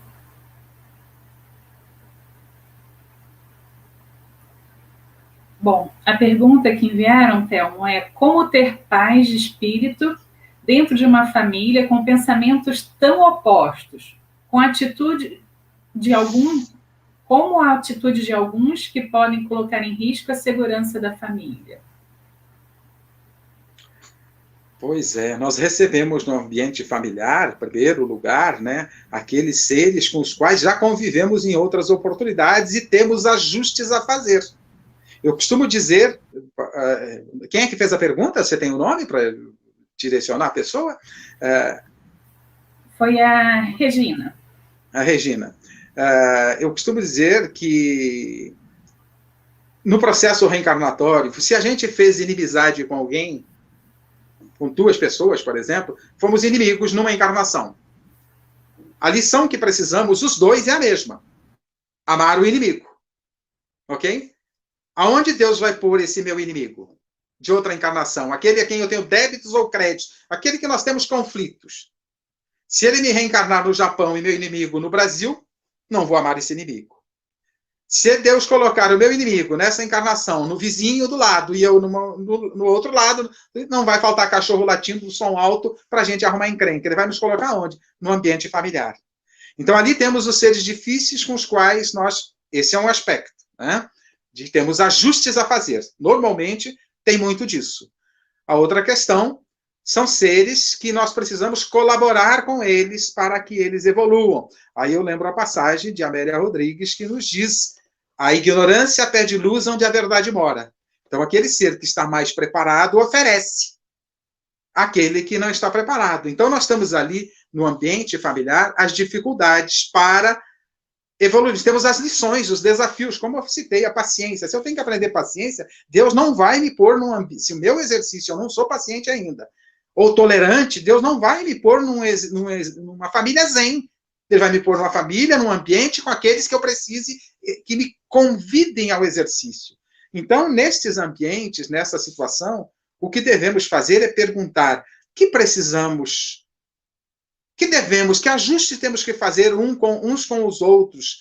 Bom, a pergunta que enviaram, Thelmo, é como ter paz de espírito dentro de uma família com pensamentos tão opostos, com a atitude de como a atitude de alguns que podem colocar em risco a segurança da família. Pois é, nós recebemos no ambiente familiar, em primeiro lugar, né, aqueles seres com os quais já convivemos em outras oportunidades e temos ajustes a fazer. Eu costumo dizer, quem é que fez a pergunta? Você tem o nome para direcionar a pessoa? Foi a Regina. A Regina. Eu costumo dizer que no processo reencarnatório, se a gente fez inimizade com alguém, com 2 pessoas, por exemplo, fomos inimigos numa encarnação. A lição que precisamos, os 2, é a mesma. Amar o inimigo. Ok? Aonde Deus vai pôr esse meu inimigo? De outra encarnação. Aquele a quem eu tenho débitos ou créditos. Aquele que nós temos conflitos. Se ele me reencarnar no Japão e meu inimigo no Brasil, não vou amar esse inimigo. Se Deus colocar o meu inimigo nessa encarnação no vizinho do lado e eu no outro lado, não vai faltar cachorro latindo do som alto para a gente arrumar encrenca. Ele vai nos colocar onde? No ambiente familiar. Então, ali temos os seres difíceis com os quais nós... Esse é um aspecto, né? De temos ajustes a fazer. Normalmente, tem muito disso. A outra questão são seres que nós precisamos colaborar com eles para que eles evoluam. Aí eu lembro a passagem de Amélia Rodrigues que nos diz: a ignorância pede luz onde a verdade mora. Então, aquele ser que está mais preparado oferece. aquele que não está preparado. Então, nós estamos ali no ambiente familiar, as dificuldades para evoluir. Temos as lições, os desafios, como eu citei, a paciência. Se eu tenho que aprender paciência, Deus não vai me pôr num ambiente. Se o meu exercício, eu não sou paciente ainda, ou tolerante, Deus não vai me pôr numa família zen. Ele vai me pôr numa família, num ambiente com aqueles que eu precise, que me convidem ao exercício. Então, nestes ambientes, nessa situação, o que devemos fazer é perguntar: que precisamos, que devemos, que ajustes temos que fazer uns com os outros,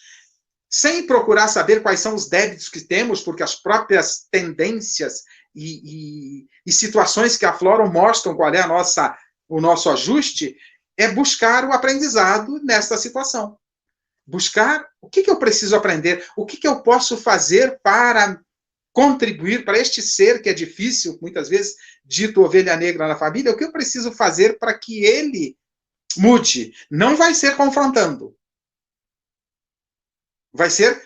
sem procurar saber quais são os débitos que temos, porque as próprias tendências e situações que afloram mostram qual é o nosso ajuste, é buscar o aprendizado nesta situação. Buscar o que eu preciso aprender, o que eu posso fazer para contribuir para este ser que é difícil, muitas vezes dito ovelha negra na família, o que eu preciso fazer para que ele mude. Não vai ser confrontando. Vai ser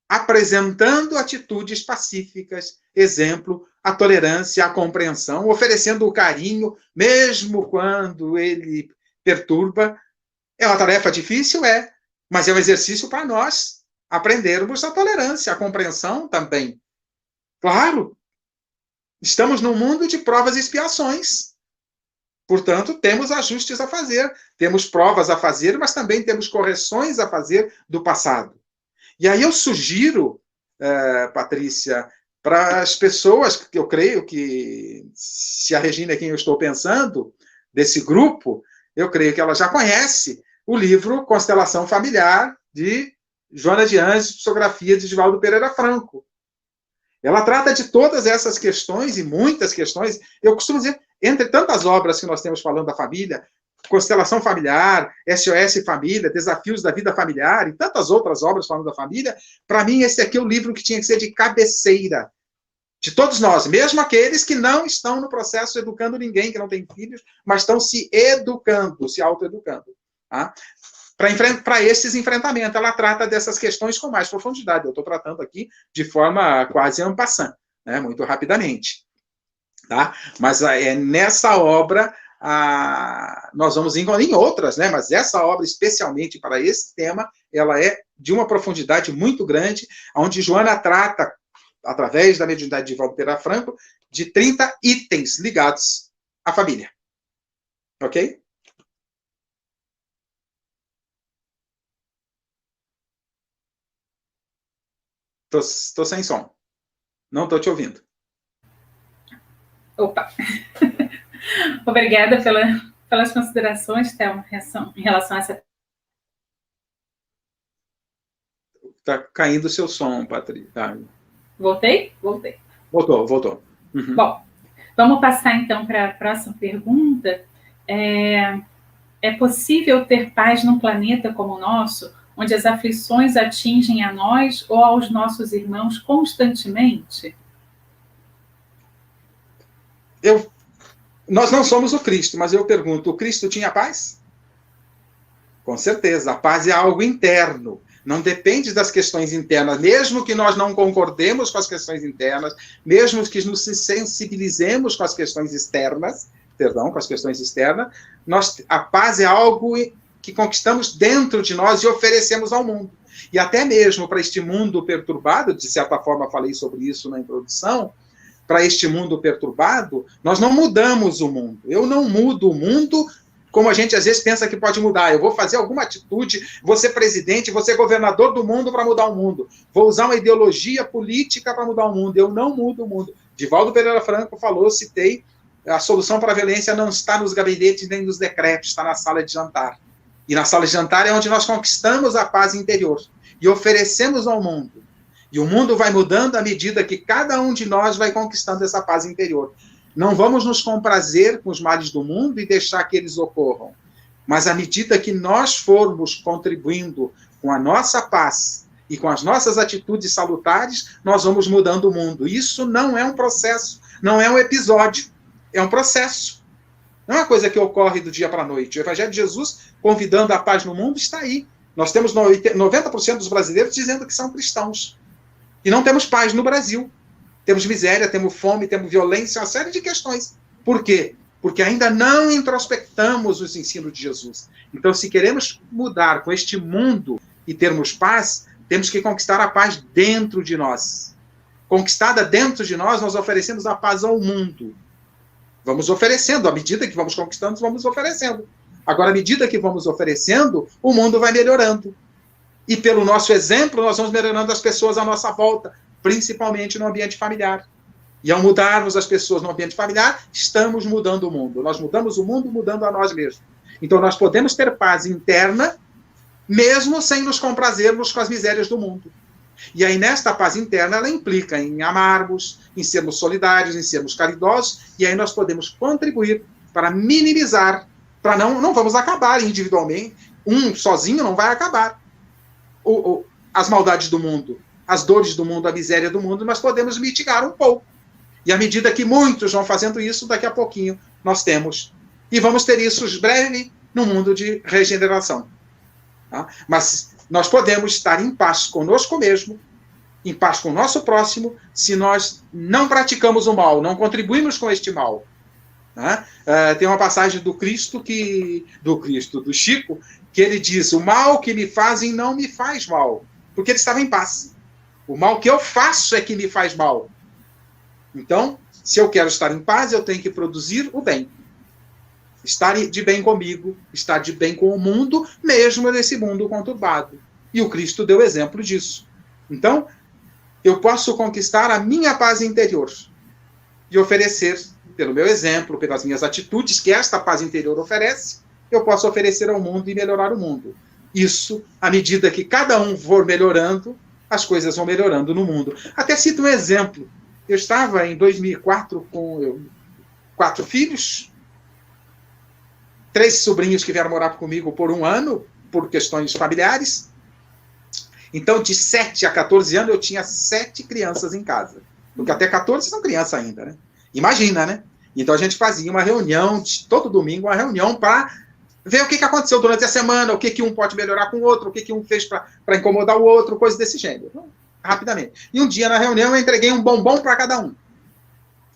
apresentando atitudes pacíficas, exemplo, a tolerância, a compreensão, oferecendo o carinho, mesmo quando ele perturba. É uma tarefa difícil? É, mas é um exercício para nós aprendermos a tolerância, a compreensão também. Claro, estamos num mundo de provas e expiações. Portanto, temos ajustes a fazer, temos provas a fazer, mas também temos correções a fazer do passado. E aí eu sugiro, Patrícia, para as pessoas, que eu creio que, se a Regina é quem eu estou pensando, desse grupo, eu creio que ela já conhece o livro Constelação Familiar, de Joana de Anjos, psicografia de Divaldo Pereira Franco. Ela trata de todas essas questões, e muitas questões. Eu costumo dizer, entre tantas obras que nós temos falando da família, Constelação Familiar, SOS Família, Desafios da Vida Familiar, e tantas outras obras falando da família, para mim esse aqui é o livro que tinha que ser de cabeceira de todos nós, mesmo aqueles que não estão no processo educando ninguém, que não tem filhos, mas estão se educando, se autoeducando. Tá? Para esses enfrentamentos, ela trata dessas questões com mais profundidade. Eu estou tratando aqui de forma quase en passant, né? Muito rapidamente. Tá? Mas nessa obra, nós vamos em outras, né? Mas essa obra, especialmente para esse tema, ela é de uma profundidade muito grande, onde Joana trata, através da mediunidade de Divaldo Pereira Franco, de 30 itens ligados à família. Ok? Estou sem som. Não estou te ouvindo. Opa! Obrigada pelas considerações, Thelma, em relação a essa... Está caindo o seu som, Patrícia. Tá. Voltei? Voltei. Voltou. Uhum. Bom, vamos passar então para a próxima pergunta. É possível ter paz num planeta como o nosso, onde as aflições atingem a nós ou aos nossos irmãos constantemente? Nós não somos o Cristo, mas eu pergunto, o Cristo tinha paz? Com certeza, a paz é algo interno, não depende das questões internas, mesmo que nós não concordemos com as questões internas, mesmo que nos sensibilizemos com as questões externas, a paz é algo que conquistamos dentro de nós e oferecemos ao mundo. E até mesmo para este mundo perturbado, de certa forma falei sobre isso na introdução, para este mundo perturbado, nós não mudamos o mundo. Eu não mudo o mundo como a gente às vezes pensa que pode mudar. Eu vou fazer alguma atitude, vou ser presidente, vou ser governador do mundo para mudar o mundo. Vou usar uma ideologia política para mudar o mundo. Eu não mudo o mundo. Divaldo Pereira Franco falou, citei, a solução para a violência não está nos gabinetes nem nos decretos, está na sala de jantar. E na sala de jantar é onde nós conquistamos a paz interior e oferecemos ao mundo. E o mundo vai mudando à medida que cada um de nós vai conquistando essa paz interior. Não vamos nos comprazer com os males do mundo e deixar que eles ocorram. Mas à medida que nós formos contribuindo com a nossa paz e com as nossas atitudes salutares, nós vamos mudando o mundo. Isso não é um processo, não é um episódio, é um processo. Não é uma coisa que ocorre do dia para a noite. O Evangelho de Jesus, convidando a paz no mundo, está aí. Nós temos 90% dos brasileiros dizendo que são cristãos. E não temos paz no Brasil. Temos miséria, temos fome, temos violência, uma série de questões. Por quê? porque ainda não introspectamos os ensinos de Jesus. Então, se queremos mudar com este mundo e termos paz, temos que conquistar a paz dentro de nós. Conquistada dentro de nós, nós oferecemos a paz ao mundo. Vamos oferecendo, à medida que vamos conquistando, vamos oferecendo. Agora, à medida que vamos oferecendo, o mundo vai melhorando. E pelo nosso exemplo, nós vamos melhorando as pessoas à nossa volta, principalmente no ambiente familiar. E ao mudarmos as pessoas no ambiente familiar, estamos mudando o mundo. Nós mudamos o mundo mudando a nós mesmos. Então, nós podemos ter paz interna, mesmo sem nos comprazermos com as misérias do mundo. E aí, nesta paz interna, ela implica em amarmos, em sermos solidários, em sermos caridosos, e aí nós podemos contribuir para minimizar, para não vamos acabar individualmente, um sozinho não vai acabar as maldades do mundo, as dores do mundo, a miséria do mundo, nós podemos mitigar um pouco. E à medida que muitos vão fazendo isso, daqui a pouquinho nós temos. E vamos ter isso breve no mundo de regeneração. Tá? Mas nós podemos estar em paz conosco mesmo, em paz com o nosso próximo, se nós não praticamos o mal, não contribuímos com este mal. Tá? Tem uma passagem do Chico, que ele diz: o mal que me fazem não me faz mal, porque ele estava em paz. O mal que eu faço é que me faz mal. Então, se eu quero estar em paz, eu tenho que produzir o bem. Estar de bem comigo, estar de bem com o mundo, mesmo nesse mundo conturbado. E o Cristo deu exemplo disso. Então, eu posso conquistar a minha paz interior e oferecer, pelo meu exemplo, pelas minhas atitudes, que esta paz interior oferece, eu posso oferecer ao mundo e melhorar o mundo. Isso, à medida que cada um for melhorando, as coisas vão melhorando no mundo. Até cito um exemplo. Eu estava em 2004 com 4 filhos, 3 sobrinhos que vieram morar comigo por 1 ano, por questões familiares. Então, de 7 a 14 anos, eu tinha 7 crianças em casa. Porque até 14 são crianças ainda, né? Imagina, né? Então, a gente fazia uma reunião, todo domingo, uma reunião para ver o que aconteceu durante a semana, o que um pode melhorar com o outro, o que um fez para incomodar o outro, coisas desse gênero. Então, rapidamente. E um dia, na reunião, eu entreguei um bombom para cada um.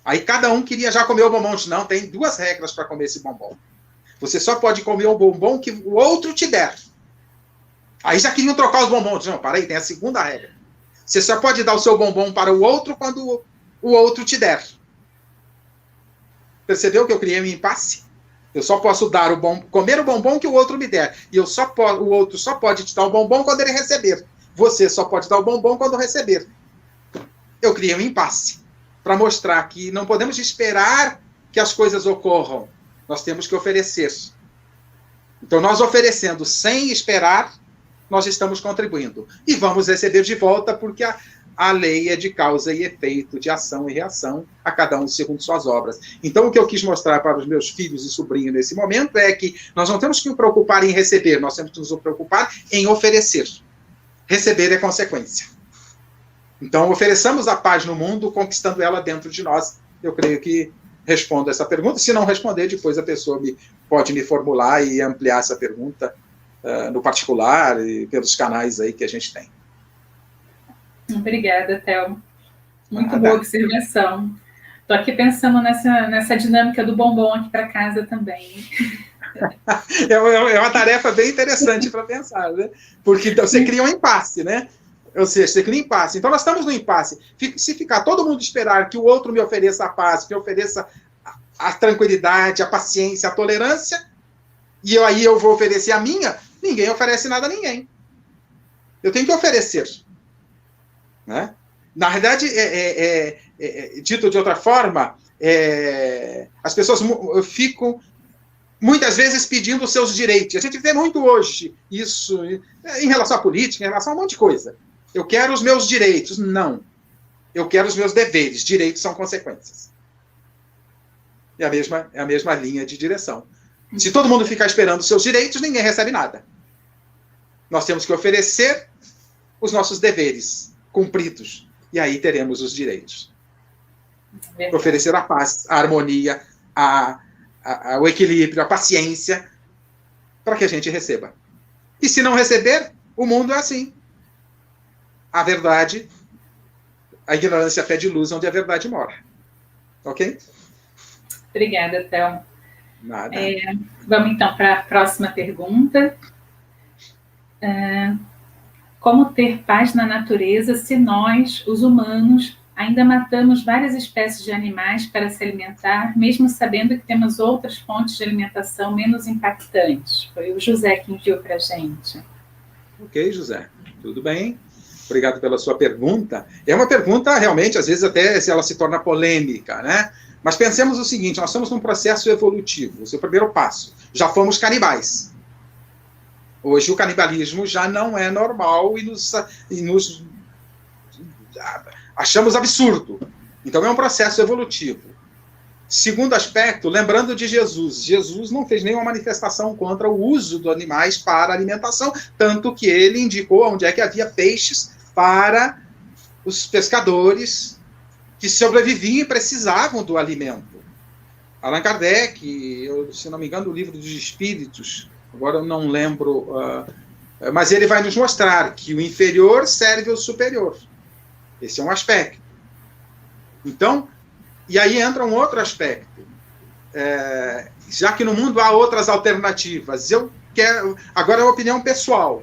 Aí, cada um queria já comer o bombom. Não, tem 2 regras para comer esse bombom. Você só pode comer o bombom que o outro te der. Aí já queriam trocar os bombons. Não, para aí, tem a segunda regra. Você só pode dar o seu bombom para o outro quando o outro te der. Percebeu que eu criei um impasse? Eu só posso dar comer o bombom que o outro me der. E o outro só pode te dar o bombom quando ele receber. Você só pode dar o bombom quando receber. Eu criei um impasse para mostrar que não podemos esperar que as coisas ocorram. Nós temos que oferecer. Então, nós oferecendo sem esperar, nós estamos contribuindo. E vamos receber de volta, porque a lei é de causa e efeito, de ação e reação, a cada um segundo suas obras. Então, o que eu quis mostrar para os meus filhos e sobrinhos nesse momento é que nós não temos que nos preocupar em receber, nós temos que nos preocupar em oferecer. Receber é consequência. Então, ofereçamos a paz no mundo, conquistando ela dentro de nós. Eu creio que respondo essa pergunta. Se não responder, depois a pessoa pode me formular e ampliar essa pergunta no particular e pelos canais aí que a gente tem. Obrigada, Thelma. Muito boa observação. Estou aqui pensando nessa dinâmica do bombom aqui para casa também. É uma tarefa bem interessante para pensar, né? Porque então, você cria um impasse, né? Ou seja, você cria um impasse. Então, nós estamos no impasse. Se ficar todo mundo esperar que o outro me ofereça a paz, que me ofereça a tranquilidade, a paciência, a tolerância, e aí eu vou oferecer a minha, ninguém oferece nada a ninguém. Eu tenho que oferecer. Né? Na verdade, dito de outra forma, as pessoas ficam muitas vezes pedindo os seus direitos. A gente vê muito hoje isso em relação à política, em relação a um monte de coisa. Eu quero os meus direitos. Não. Eu quero os meus deveres. Direitos são consequências. É a mesma linha de direção. Se todo mundo ficar esperando os seus direitos, ninguém recebe nada. Nós temos que oferecer os nossos deveres cumpridos. E aí teremos os direitos. Oferecer a paz, a harmonia, o equilíbrio, a paciência, para que a gente receba. E se não receber, o mundo é assim. A verdade, a ignorância pede luz onde a verdade mora. Ok? Obrigada, Thelma. Nada. Vamos então para a próxima pergunta. Como ter paz na natureza se nós, os humanos, ainda matamos várias espécies de animais para se alimentar, mesmo sabendo que temos outras fontes de alimentação menos impactantes? Foi o José que enviou para a gente. Ok, José. Tudo bem. Obrigado pela sua pergunta. É uma pergunta, realmente, às vezes até ela se torna polêmica, né? Mas pensemos o seguinte, nós estamos num processo evolutivo. Esse é o primeiro passo. Já fomos canibais. Hoje o canibalismo já não é normal e nos achamos absurdo. Então é um processo evolutivo. Segundo aspecto, lembrando de Jesus. Jesus não fez nenhuma manifestação contra o uso de animais para alimentação, tanto que ele indicou onde é que havia peixes para os pescadores que sobreviviam e precisavam do alimento. Allan Kardec, se não me engano, o Livro dos Espíritos, agora eu não lembro, mas ele vai nos mostrar que o inferior serve ao superior. Esse é um aspecto. Então, e aí entra um outro aspecto. Já que no mundo há outras alternativas, agora é uma opinião pessoal,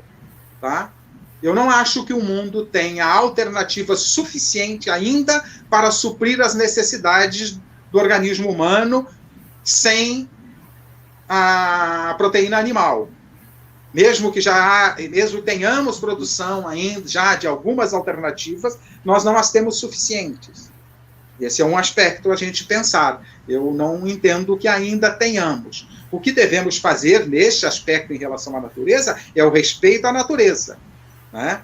tá? Eu não acho que o mundo tenha alternativa suficiente ainda para suprir as necessidades do organismo humano sem a proteína animal. Mesmo que mesmo tenhamos produção ainda já de algumas alternativas, nós não as temos suficientes. Esse é um aspecto a gente pensar. Eu não entendo que ainda tenhamos. O que devemos fazer neste aspecto em relação à natureza é o respeito à natureza, né?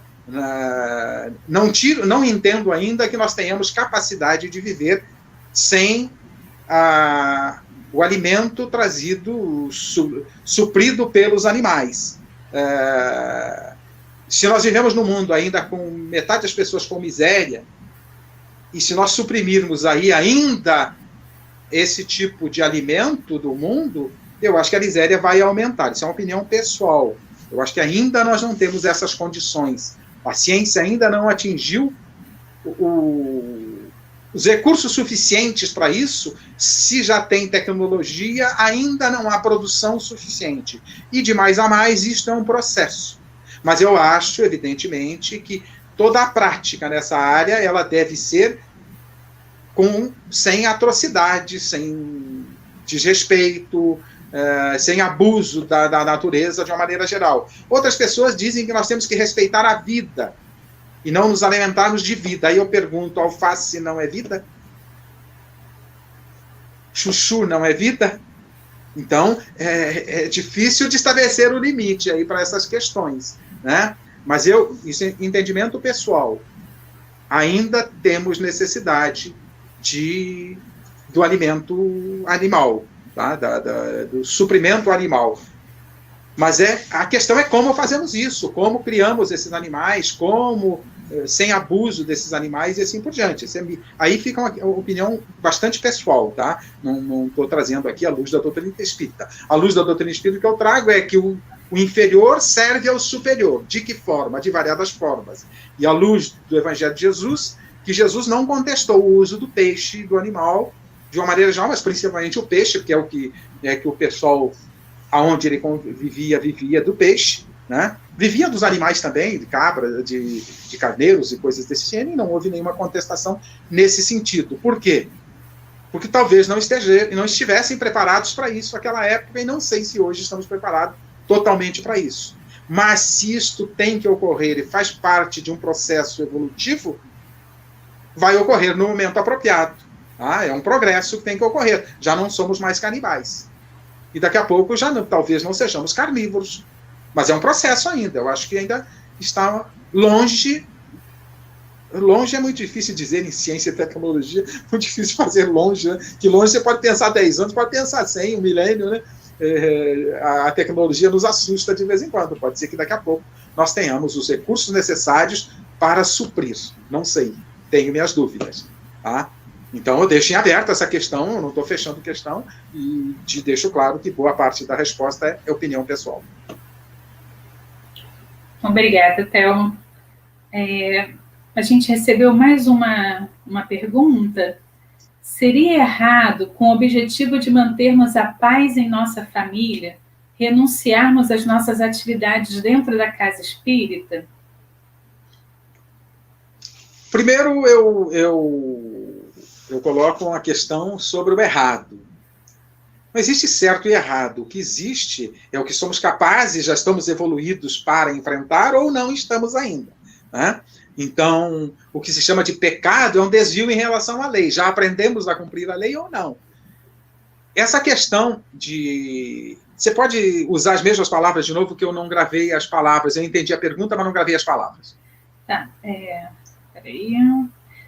Não entendo ainda que nós tenhamos capacidade de viver sem o alimento trazido, suprido pelos animais. Se nós vivemos num mundo ainda com metade das pessoas com miséria, e se nós suprimirmos aí ainda esse tipo de alimento do mundo, eu acho que a miséria vai aumentar. Isso é uma opinião pessoal. Eu acho que ainda nós não temos essas condições. A ciência ainda não atingiu os recursos suficientes para isso. Se já tem tecnologia, ainda não há produção suficiente. E de mais a mais, isto é um processo. Mas eu acho, evidentemente, que toda a prática nessa área ela deve ser sem atrocidade, sem desrespeito, sem abuso da natureza de uma maneira geral. Outras pessoas dizem que nós temos que respeitar a vida e não nos alimentarmos de vida. Aí eu pergunto, alface não é vida? Chuchu não é vida? Então, é difícil de estabelecer o limite aí para essas questões, né? Mas isso é entendimento pessoal. Ainda temos necessidade do alimento animal, tá? Do suprimento animal. Mas a questão é como fazemos isso, como criamos esses animais, sem abuso desses animais e assim por diante. Aí fica uma opinião bastante pessoal, tá? Não estou trazendo aqui a luz da doutrina espírita. A luz da doutrina espírita que eu trago é que o inferior serve ao superior. De que forma? De variadas formas. E a luz do Evangelho de Jesus, que Jesus não contestou o uso do peixe, do animal, de uma maneira geral, mas principalmente o peixe, porque é que o pessoal, aonde ele vivia do peixe, né? Vivia dos animais também, de cabra, de carneiros e coisas desse gênero, e não houve nenhuma contestação nesse sentido. Por quê? Porque talvez não estivessem preparados para isso naquela época, e não sei se hoje estamos preparados totalmente para isso. Mas se isto tem que ocorrer e faz parte de um processo evolutivo, vai ocorrer no momento apropriado. É um progresso que tem que ocorrer. Já não somos mais canibais. E daqui a pouco talvez não sejamos carnívoros. Mas é um processo ainda. Eu acho que ainda está longe. Longe é muito difícil dizer em ciência e tecnologia. Muito difícil fazer longe, né? Que longe você pode pensar 10 anos, pode pensar 100, um milênio, né? A tecnologia nos assusta de vez em quando. Pode ser que daqui a pouco nós tenhamos os recursos necessários para suprir. Não sei. Tenho minhas dúvidas. Tá? Então, eu deixo em aberto essa questão, eu não estou fechando questão, e te deixo claro que boa parte da resposta é opinião pessoal. Obrigada, Thelma. A gente recebeu mais uma pergunta. Seria errado, com o objetivo de mantermos a paz em nossa família, renunciarmos às nossas atividades dentro da casa espírita? Primeiro, eu coloco uma questão sobre o errado. Não existe certo e errado. O que existe é o que somos capazes, já estamos evoluídos para enfrentar ou não estamos ainda, né? Então, o que se chama de pecado é um desvio em relação à lei. Já aprendemos a cumprir a lei ou não? Essa questão de... Você pode usar as mesmas palavras de novo, que eu não gravei as palavras. Eu entendi a pergunta, mas não gravei as palavras. Tá, peraí.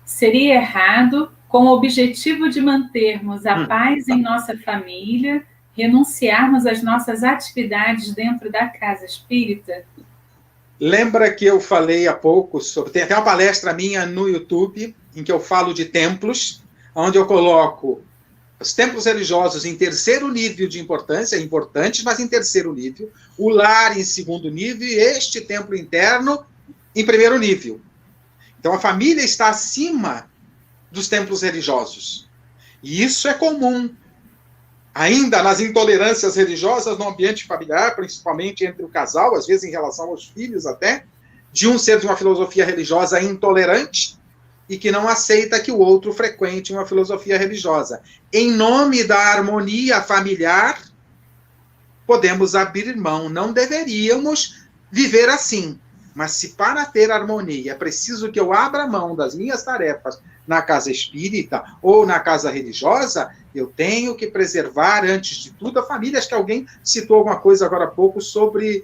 Seria errado, com o objetivo de mantermos a paz em nossa família, renunciarmos às nossas atividades dentro da casa espírita? Lembra que eu falei há pouco sobre... Tem até uma palestra minha no YouTube, em que eu falo de templos, onde eu coloco os templos religiosos em terceiro nível de importância, importantes, mas em terceiro nível, o lar em segundo nível e este templo interno em primeiro nível. Então, a família está acima dos templos religiosos. E isso é comum. Ainda nas intolerâncias religiosas no ambiente familiar, principalmente entre o casal, às vezes em relação aos filhos até, de um ser de uma filosofia religiosa intolerante e que não aceita que o outro frequente uma filosofia religiosa. Em nome da harmonia familiar, podemos abrir mão. Não deveríamos viver assim. Mas se para ter harmonia é preciso que eu abra mão das minhas tarefas na casa espírita ou na casa religiosa, eu tenho que preservar, antes de tudo, a família. Acho que alguém citou alguma coisa agora há pouco sobre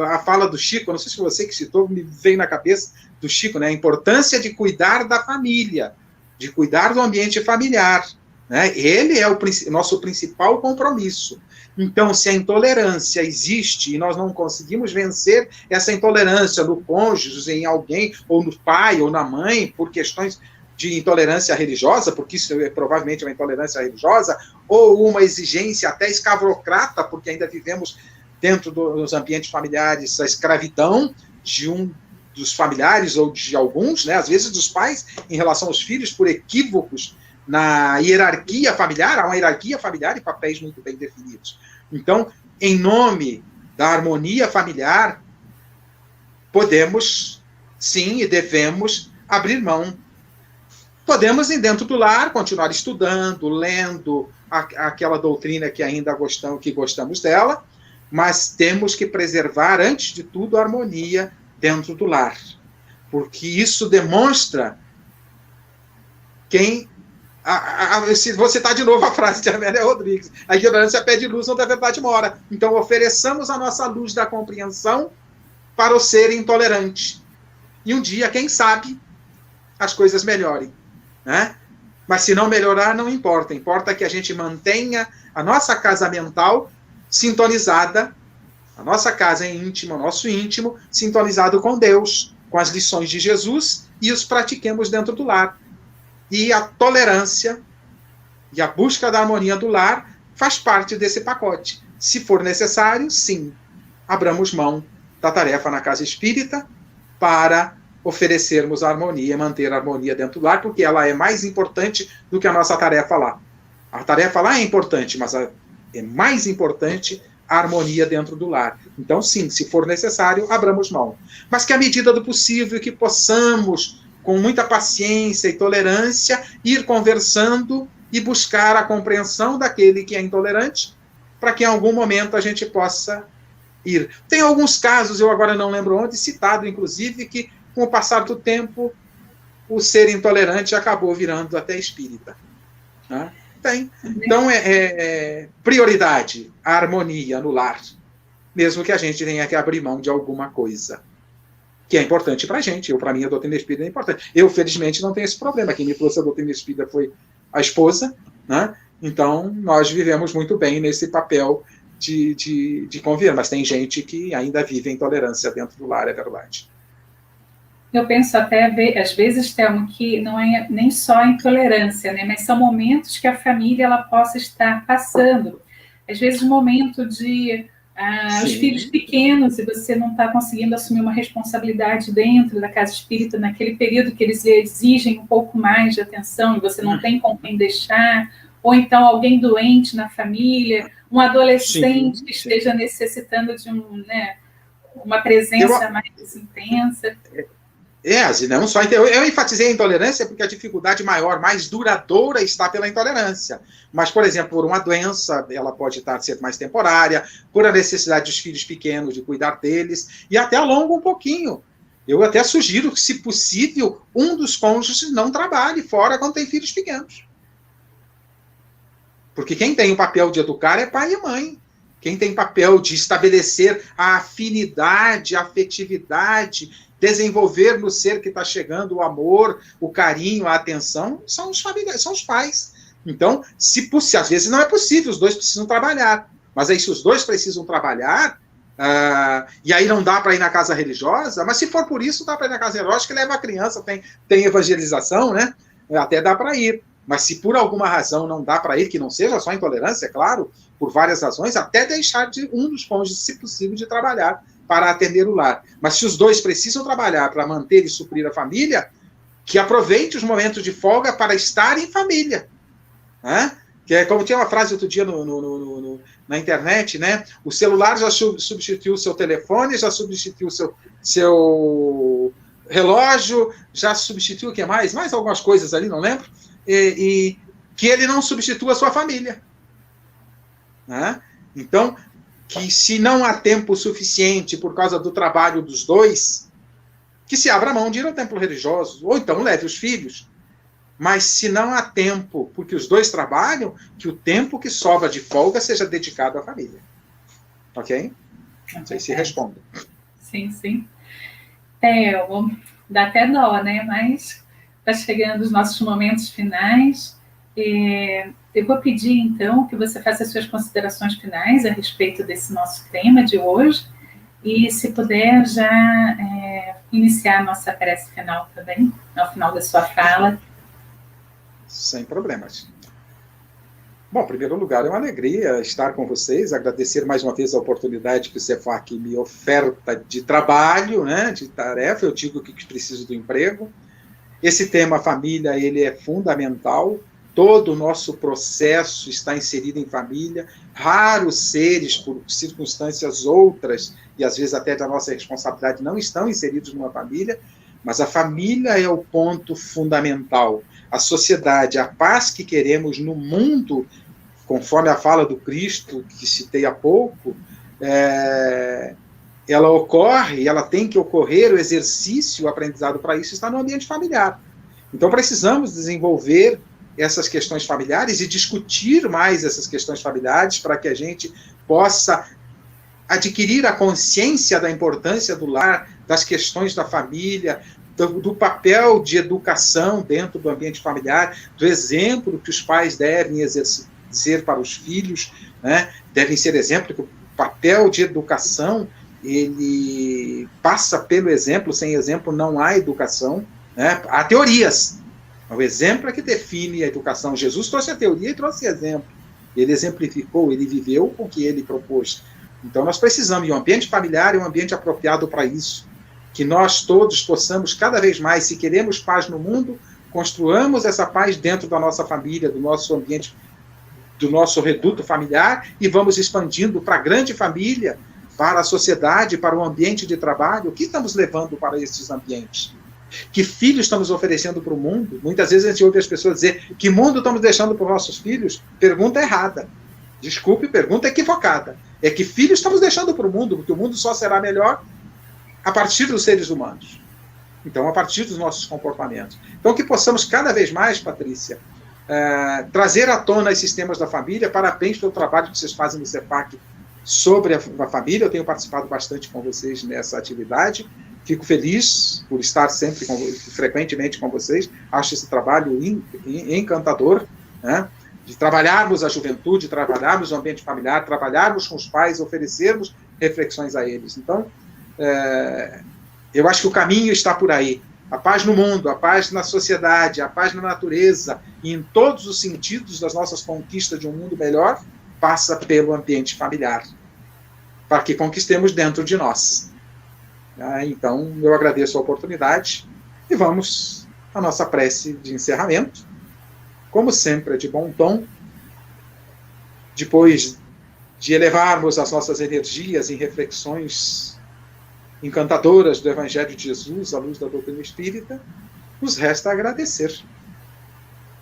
a fala do Chico, não sei se foi você que citou, me veio na cabeça do Chico, né? A importância de cuidar da família, de cuidar do ambiente familiar, né? Ele é o nosso principal compromisso. Então, se a intolerância existe e nós não conseguimos vencer essa intolerância no cônjuge, em alguém, ou no pai, ou na mãe, por questões de intolerância religiosa, porque isso é provavelmente uma intolerância religiosa, ou uma exigência até escravocrata, porque ainda vivemos dentro dos ambientes familiares a escravidão de um dos familiares ou de alguns, né, às vezes dos pais, em relação aos filhos, por equívocos na hierarquia familiar. Há uma hierarquia familiar e papéis muito bem definidos. Então, em nome da harmonia familiar, podemos, sim, e devemos abrir mão. Podemos, dentro do lar, continuar estudando, lendo aquela doutrina que ainda gostamos dela, mas temos que preservar, antes de tudo, a harmonia dentro do lar. Porque isso demonstra quem... Se você está de novo a frase de Amélia Rodrigues, a ignorância pede luz onde a verdade mora. Então, ofereçamos a nossa luz da compreensão para o ser intolerante. E um dia, quem sabe, as coisas melhorem, né? Mas se não melhorar, não importa. Importa que a gente mantenha a nossa casa mental sintonizada, a nossa casa íntima, o nosso íntimo, sintonizado com Deus, com as lições de Jesus, e os pratiquemos dentro do lar. E a tolerância e a busca da harmonia do lar faz parte desse pacote. Se for necessário, sim, abramos mão da tarefa na casa espírita para oferecermos a harmonia, manter a harmonia dentro do lar, porque ela é mais importante do que a nossa tarefa lá. A tarefa lá é importante, mas é mais importante a harmonia dentro do lar. Então, sim, se for necessário, abramos mão. Mas que à medida do possível, que possamos, com muita paciência e tolerância, ir conversando e buscar a compreensão daquele que é intolerante, para que em algum momento a gente possa ir. Tem alguns casos, eu agora não lembro onde, citado inclusive, que com o passar do tempo o ser intolerante acabou virando até espírita. Né? Tem. Então, prioridade, a harmonia no lar, mesmo que a gente tenha que abrir mão de alguma coisa que é importante para a gente. Para mim, a doutrina espírita é importante. Eu, felizmente, não tenho esse problema. Quem me trouxe a doutrina espírita foi a esposa, né? Então, nós vivemos muito bem nesse papel de conviver. Mas tem gente que ainda vive a intolerância dentro do lar, é verdade. Eu penso até, às vezes, Thelma, que não é nem só a intolerância, né? Mas são momentos que a família ela possa estar passando. Às vezes, momento de os filhos pequenos, e você não está conseguindo assumir uma responsabilidade dentro da casa espírita, naquele período que eles exigem um pouco mais de atenção, e você não tem com quem deixar, ou então alguém doente na família, um adolescente que esteja necessitando de uma presença mais intensa. Não só eu enfatizei a intolerância porque a dificuldade maior, mais duradoura, está pela intolerância. Mas, por exemplo, por uma doença, ela pode ser mais temporária, por a necessidade dos filhos pequenos, de cuidar deles, e até alonga um pouquinho. Eu até sugiro que, se possível, um dos cônjuges não trabalhe fora quando tem filhos pequenos. Porque quem tem o papel de educar é pai e mãe. Quem tem papel de estabelecer a afinidade, a afetividade, desenvolver no ser que está chegando o amor, o carinho, a atenção, são os familiares, são os pais. Então, se às vezes não é possível, os dois precisam trabalhar. Mas aí, se os dois precisam trabalhar, e aí não dá para ir na casa religiosa, mas se for por isso, dá para ir na casa religiosa, que leva a criança, tem evangelização, né? Até dá para ir. Mas se por alguma razão não dá para ir, que não seja só intolerância, é claro, por várias razões, até deixar um dos cônjuges, se possível, de trabalhar para atender o lar. Mas se os dois precisam trabalhar para manter e suprir a família, que aproveite os momentos de folga para estar em família. Né? Que é como tinha uma frase outro dia na internet, né? O celular já substituiu o seu telefone, já substituiu o seu relógio, já substituiu o que mais? Mais algumas coisas ali, não lembro. E que ele não substitua a sua família. Né? Então, que se não há tempo suficiente por causa do trabalho dos dois, que se abra mão de ir ao templo religioso, ou então leve os filhos. Mas se não há tempo, porque os dois trabalham, que o tempo que sobra de folga seja dedicado à família. Ok? Não sei se responde. Sim, sim. Dá até dó, né? Mas está chegando os nossos momentos finais. Eu vou pedir, então, que você faça as suas considerações finais a respeito desse nosso tema de hoje, e, se puder, já iniciar a nossa prece final também, ao final da sua fala. Sem problemas. Bom, em primeiro lugar, é uma alegria estar com vocês, agradecer mais uma vez a oportunidade que o CEFAC me oferta de trabalho, né, de tarefa. Eu digo que preciso do emprego. Esse tema família, ele é fundamental. Todo o nosso processo está inserido em família. Raros seres, por circunstâncias outras, e às vezes até da nossa responsabilidade, não estão inseridos numa família, mas a família é o ponto fundamental. A sociedade, a paz que queremos no mundo, conforme a fala do Cristo, que citei há pouco, ela ocorre, ela tem que ocorrer, o exercício, o aprendizado para isso está no ambiente familiar. Então precisamos desenvolver essas questões familiares e discutir mais essas questões familiares para que a gente possa adquirir a consciência da importância do lar, das questões da família, do papel de educação dentro do ambiente familiar, do exemplo que os pais devem exercer para os filhos, né? Devem ser exemplo, que o papel de educação, ele passa pelo exemplo, sem exemplo não há educação, né? Há teorias, o exemplo é que define a educação. Jesus trouxe a teoria e trouxe exemplo. Ele exemplificou, ele viveu o que ele propôs. Então nós precisamos, e o ambiente familiar é um ambiente apropriado para isso. Que nós todos possamos cada vez mais, se queremos paz no mundo, construamos essa paz dentro da nossa família, do nosso ambiente, do nosso reduto familiar, e vamos expandindo para a grande família, para a sociedade, para o ambiente de trabalho. O que estamos levando para esses ambientes? Que filhos estamos oferecendo para o mundo? Muitas vezes a gente ouve as pessoas dizer: que mundo estamos deixando para os nossos filhos? Pergunta errada. Desculpe, pergunta equivocada. É que filhos estamos deixando para o mundo, porque o mundo só será melhor a partir dos seres humanos. Então, a partir dos nossos comportamentos. Então, que possamos cada vez mais, Patrícia, trazer à tona esses temas da família. Parabéns pelo trabalho que vocês fazem no CEFAC sobre a família. Eu tenho participado bastante com vocês nessa atividade. Fico feliz por estar sempre, frequentemente com vocês. Acho esse trabalho encantador, né? De trabalharmos a juventude, trabalharmos o ambiente familiar, trabalharmos com os pais, oferecermos reflexões a eles. Então, eu acho que o caminho está por aí. A paz no mundo, a paz na sociedade, a paz na natureza, e em todos os sentidos das nossas conquistas de um mundo melhor, passa pelo ambiente familiar. para que conquistemos dentro de nós. Então, eu agradeço a oportunidade e vamos à nossa prece de encerramento. Como sempre, é de bom tom. Depois de elevarmos as nossas energias em reflexões encantadoras do Evangelho de Jesus, à luz da doutrina espírita, nos resta agradecer.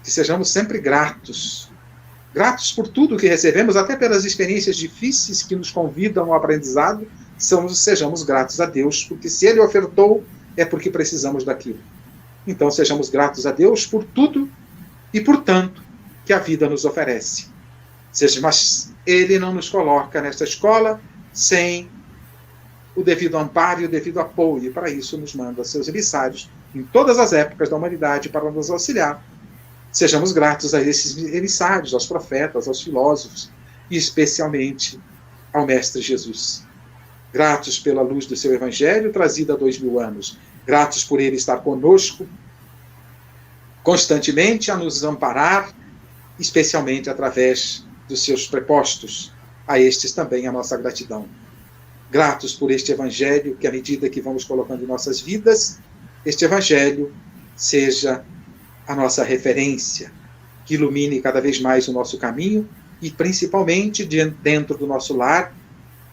Que sejamos sempre gratos. Gratos por tudo que recebemos, até pelas experiências difíceis que nos convidam ao aprendizado, sejamos gratos a Deus, porque se Ele ofertou, é porque precisamos daquilo. Então, sejamos gratos a Deus por tudo e por tanto que a vida nos oferece. Mas Ele não nos coloca nesta escola sem o devido amparo e o devido apoio, e para isso nos manda seus emissários em todas as épocas da humanidade para nos auxiliar. Sejamos gratos a esses emissários, aos profetas, aos filósofos, e especialmente ao Mestre Jesus. Gratos pela luz do seu Evangelho, trazida há 2000 anos. Gratos por ele estar conosco constantemente a nos amparar, especialmente através dos seus prepostos. A estes também a nossa gratidão. Gratos por este Evangelho, que à medida que vamos colocando em nossas vidas, este Evangelho seja a nossa referência, que ilumine cada vez mais o nosso caminho e principalmente dentro do nosso lar,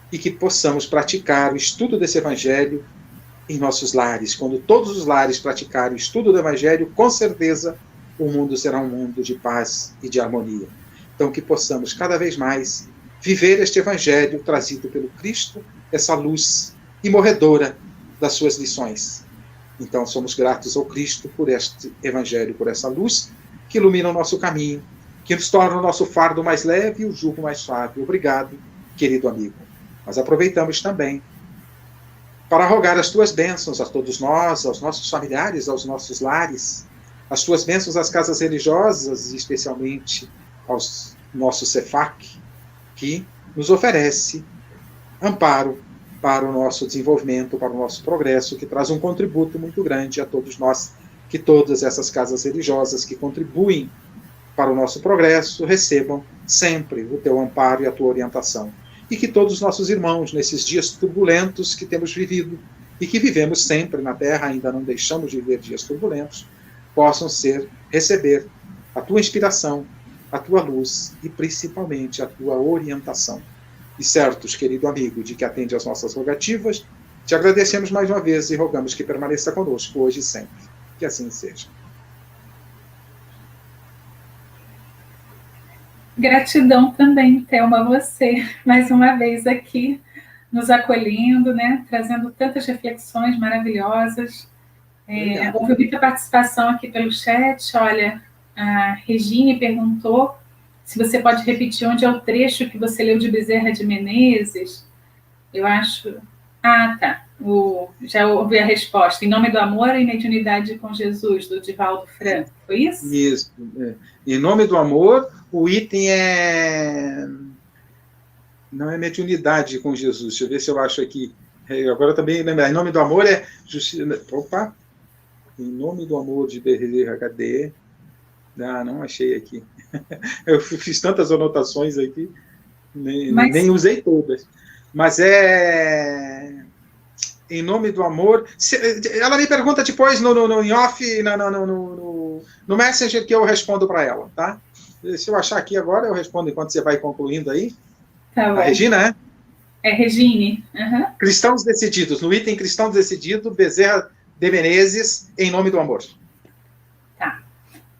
e que possamos praticar o estudo desse Evangelho em nossos lares. Quando todos os lares praticarem o estudo do Evangelho, com certeza o mundo será um mundo de paz e de harmonia. Então que possamos cada vez mais viver este Evangelho trazido pelo Cristo, essa luz imorredora das suas lições. Então somos gratos ao Cristo por este Evangelho, por essa luz que ilumina o nosso caminho, que nos torna o nosso fardo mais leve e o jugo mais suave. Obrigado, querido amigo. Nós aproveitamos também para rogar as tuas bênçãos a todos nós, aos nossos familiares, aos nossos lares, as tuas bênçãos às casas religiosas, e especialmente aos nossos CEFAC, que nos oferece amparo para o nosso desenvolvimento, para o nosso progresso, que traz um contributo muito grande a todos nós, que todas essas casas religiosas que contribuem para o nosso progresso recebam sempre o teu amparo e a tua orientação. E que todos os nossos irmãos, nesses dias turbulentos que temos vivido e que vivemos sempre na Terra, ainda não deixamos de viver dias turbulentos, possam receber a tua inspiração, a tua luz e principalmente a tua orientação. E certos, querido amigo, de que atende às nossas rogativas, te agradecemos mais uma vez e rogamos que permaneça conosco hoje e sempre. Que assim seja. Gratidão também, Thelma, a você, mais uma vez aqui, nos acolhendo, né? Trazendo tantas reflexões maravilhosas. Houve muita participação aqui pelo chat. Olha, a Regine perguntou se você pode repetir onde é o trecho que você leu de Bezerra de Menezes. Eu acho... Ah, tá. Já ouvi a resposta. Em nome do amor e mediunidade com Jesus, do Divaldo Franco. Foi isso? Isso. Em nome do amor, o item não é mediunidade com Jesus. Deixa eu ver se eu acho aqui. Agora também lembrar. Em nome do amor é justiça. Opa! Em nome do amor de Bezerra, cadê? Não achei aqui. Eu fiz tantas anotações aqui, nem usei todas. Mas em nome do amor. Ela me pergunta depois no em off, no Messenger, que eu respondo para ela, tá? Se eu achar aqui agora, eu respondo enquanto você vai concluindo aí. Tá bom. A Regina, né? É Regine. Uhum. Cristãos Decididos. No item Cristãos Decididos, Bezerra de Menezes, em nome do amor. Tá.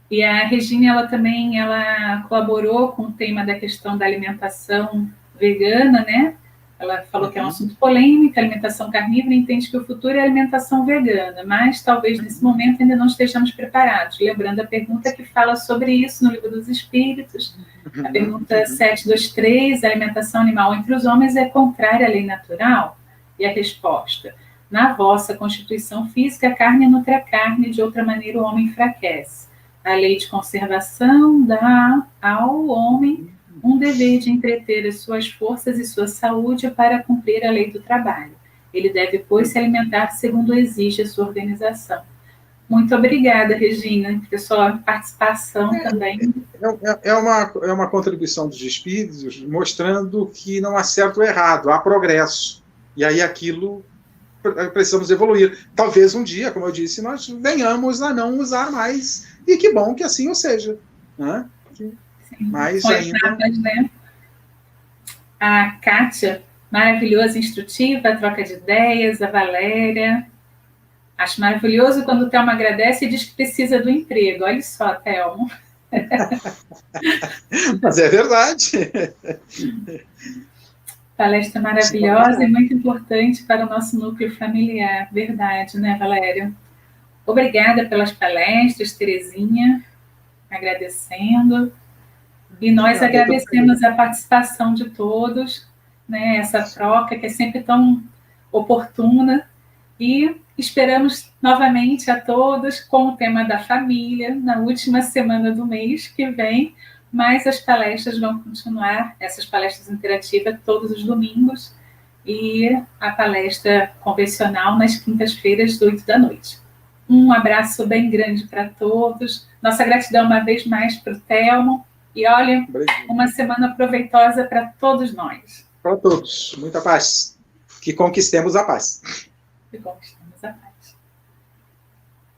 E a Regine, ela colaborou com o tema da questão da alimentação vegana, né? Ela falou que é um assunto polêmico, a alimentação carnívora, entende que o futuro é a alimentação vegana, mas talvez nesse momento ainda não estejamos preparados. Lembrando a pergunta que fala sobre isso no Livro dos Espíritos, a pergunta 723, a alimentação animal entre os homens é contrária à lei natural? E a resposta, na vossa constituição física, a carne nutre a carne, de outra maneira o homem enfraquece. A lei de conservação dá ao homem um dever de entreter as suas forças e sua saúde para cumprir a lei do trabalho. Ele deve, pois, se alimentar segundo exige a sua organização. Muito obrigada, Regina, pela sua participação também. É uma contribuição dos espíritos mostrando que não há certo ou errado, há progresso. E aí aquilo precisamos evoluir. Talvez um dia, como eu disse, nós venhamos a não usar mais. E que bom que assim o seja. Né? Mas ainda... etapas, né? A Kátia, maravilhosa, instrutiva, a troca de ideias, a Valéria. Acho maravilhoso quando o Thelmo agradece e diz que precisa do emprego. Olha só, Thelmo. Mas é verdade. Palestra maravilhosa e muito importante para o nosso núcleo familiar. Verdade, né, Valéria? Obrigada pelas palestras, Terezinha, agradecendo. E nós agradecemos a participação de todos, né, essa troca que é sempre tão oportuna. E esperamos novamente a todos com o tema da família, na última semana do mês que vem, mas as palestras vão continuar, essas palestras interativas, todos os domingos, e a palestra convencional nas quintas-feiras, às 8 da noite. Um abraço bem grande para todos, nossa gratidão uma vez mais para o Thelmo, e olha, uma semana proveitosa para todos nós. Para todos, muita paz. Que conquistemos a paz. Que conquistemos.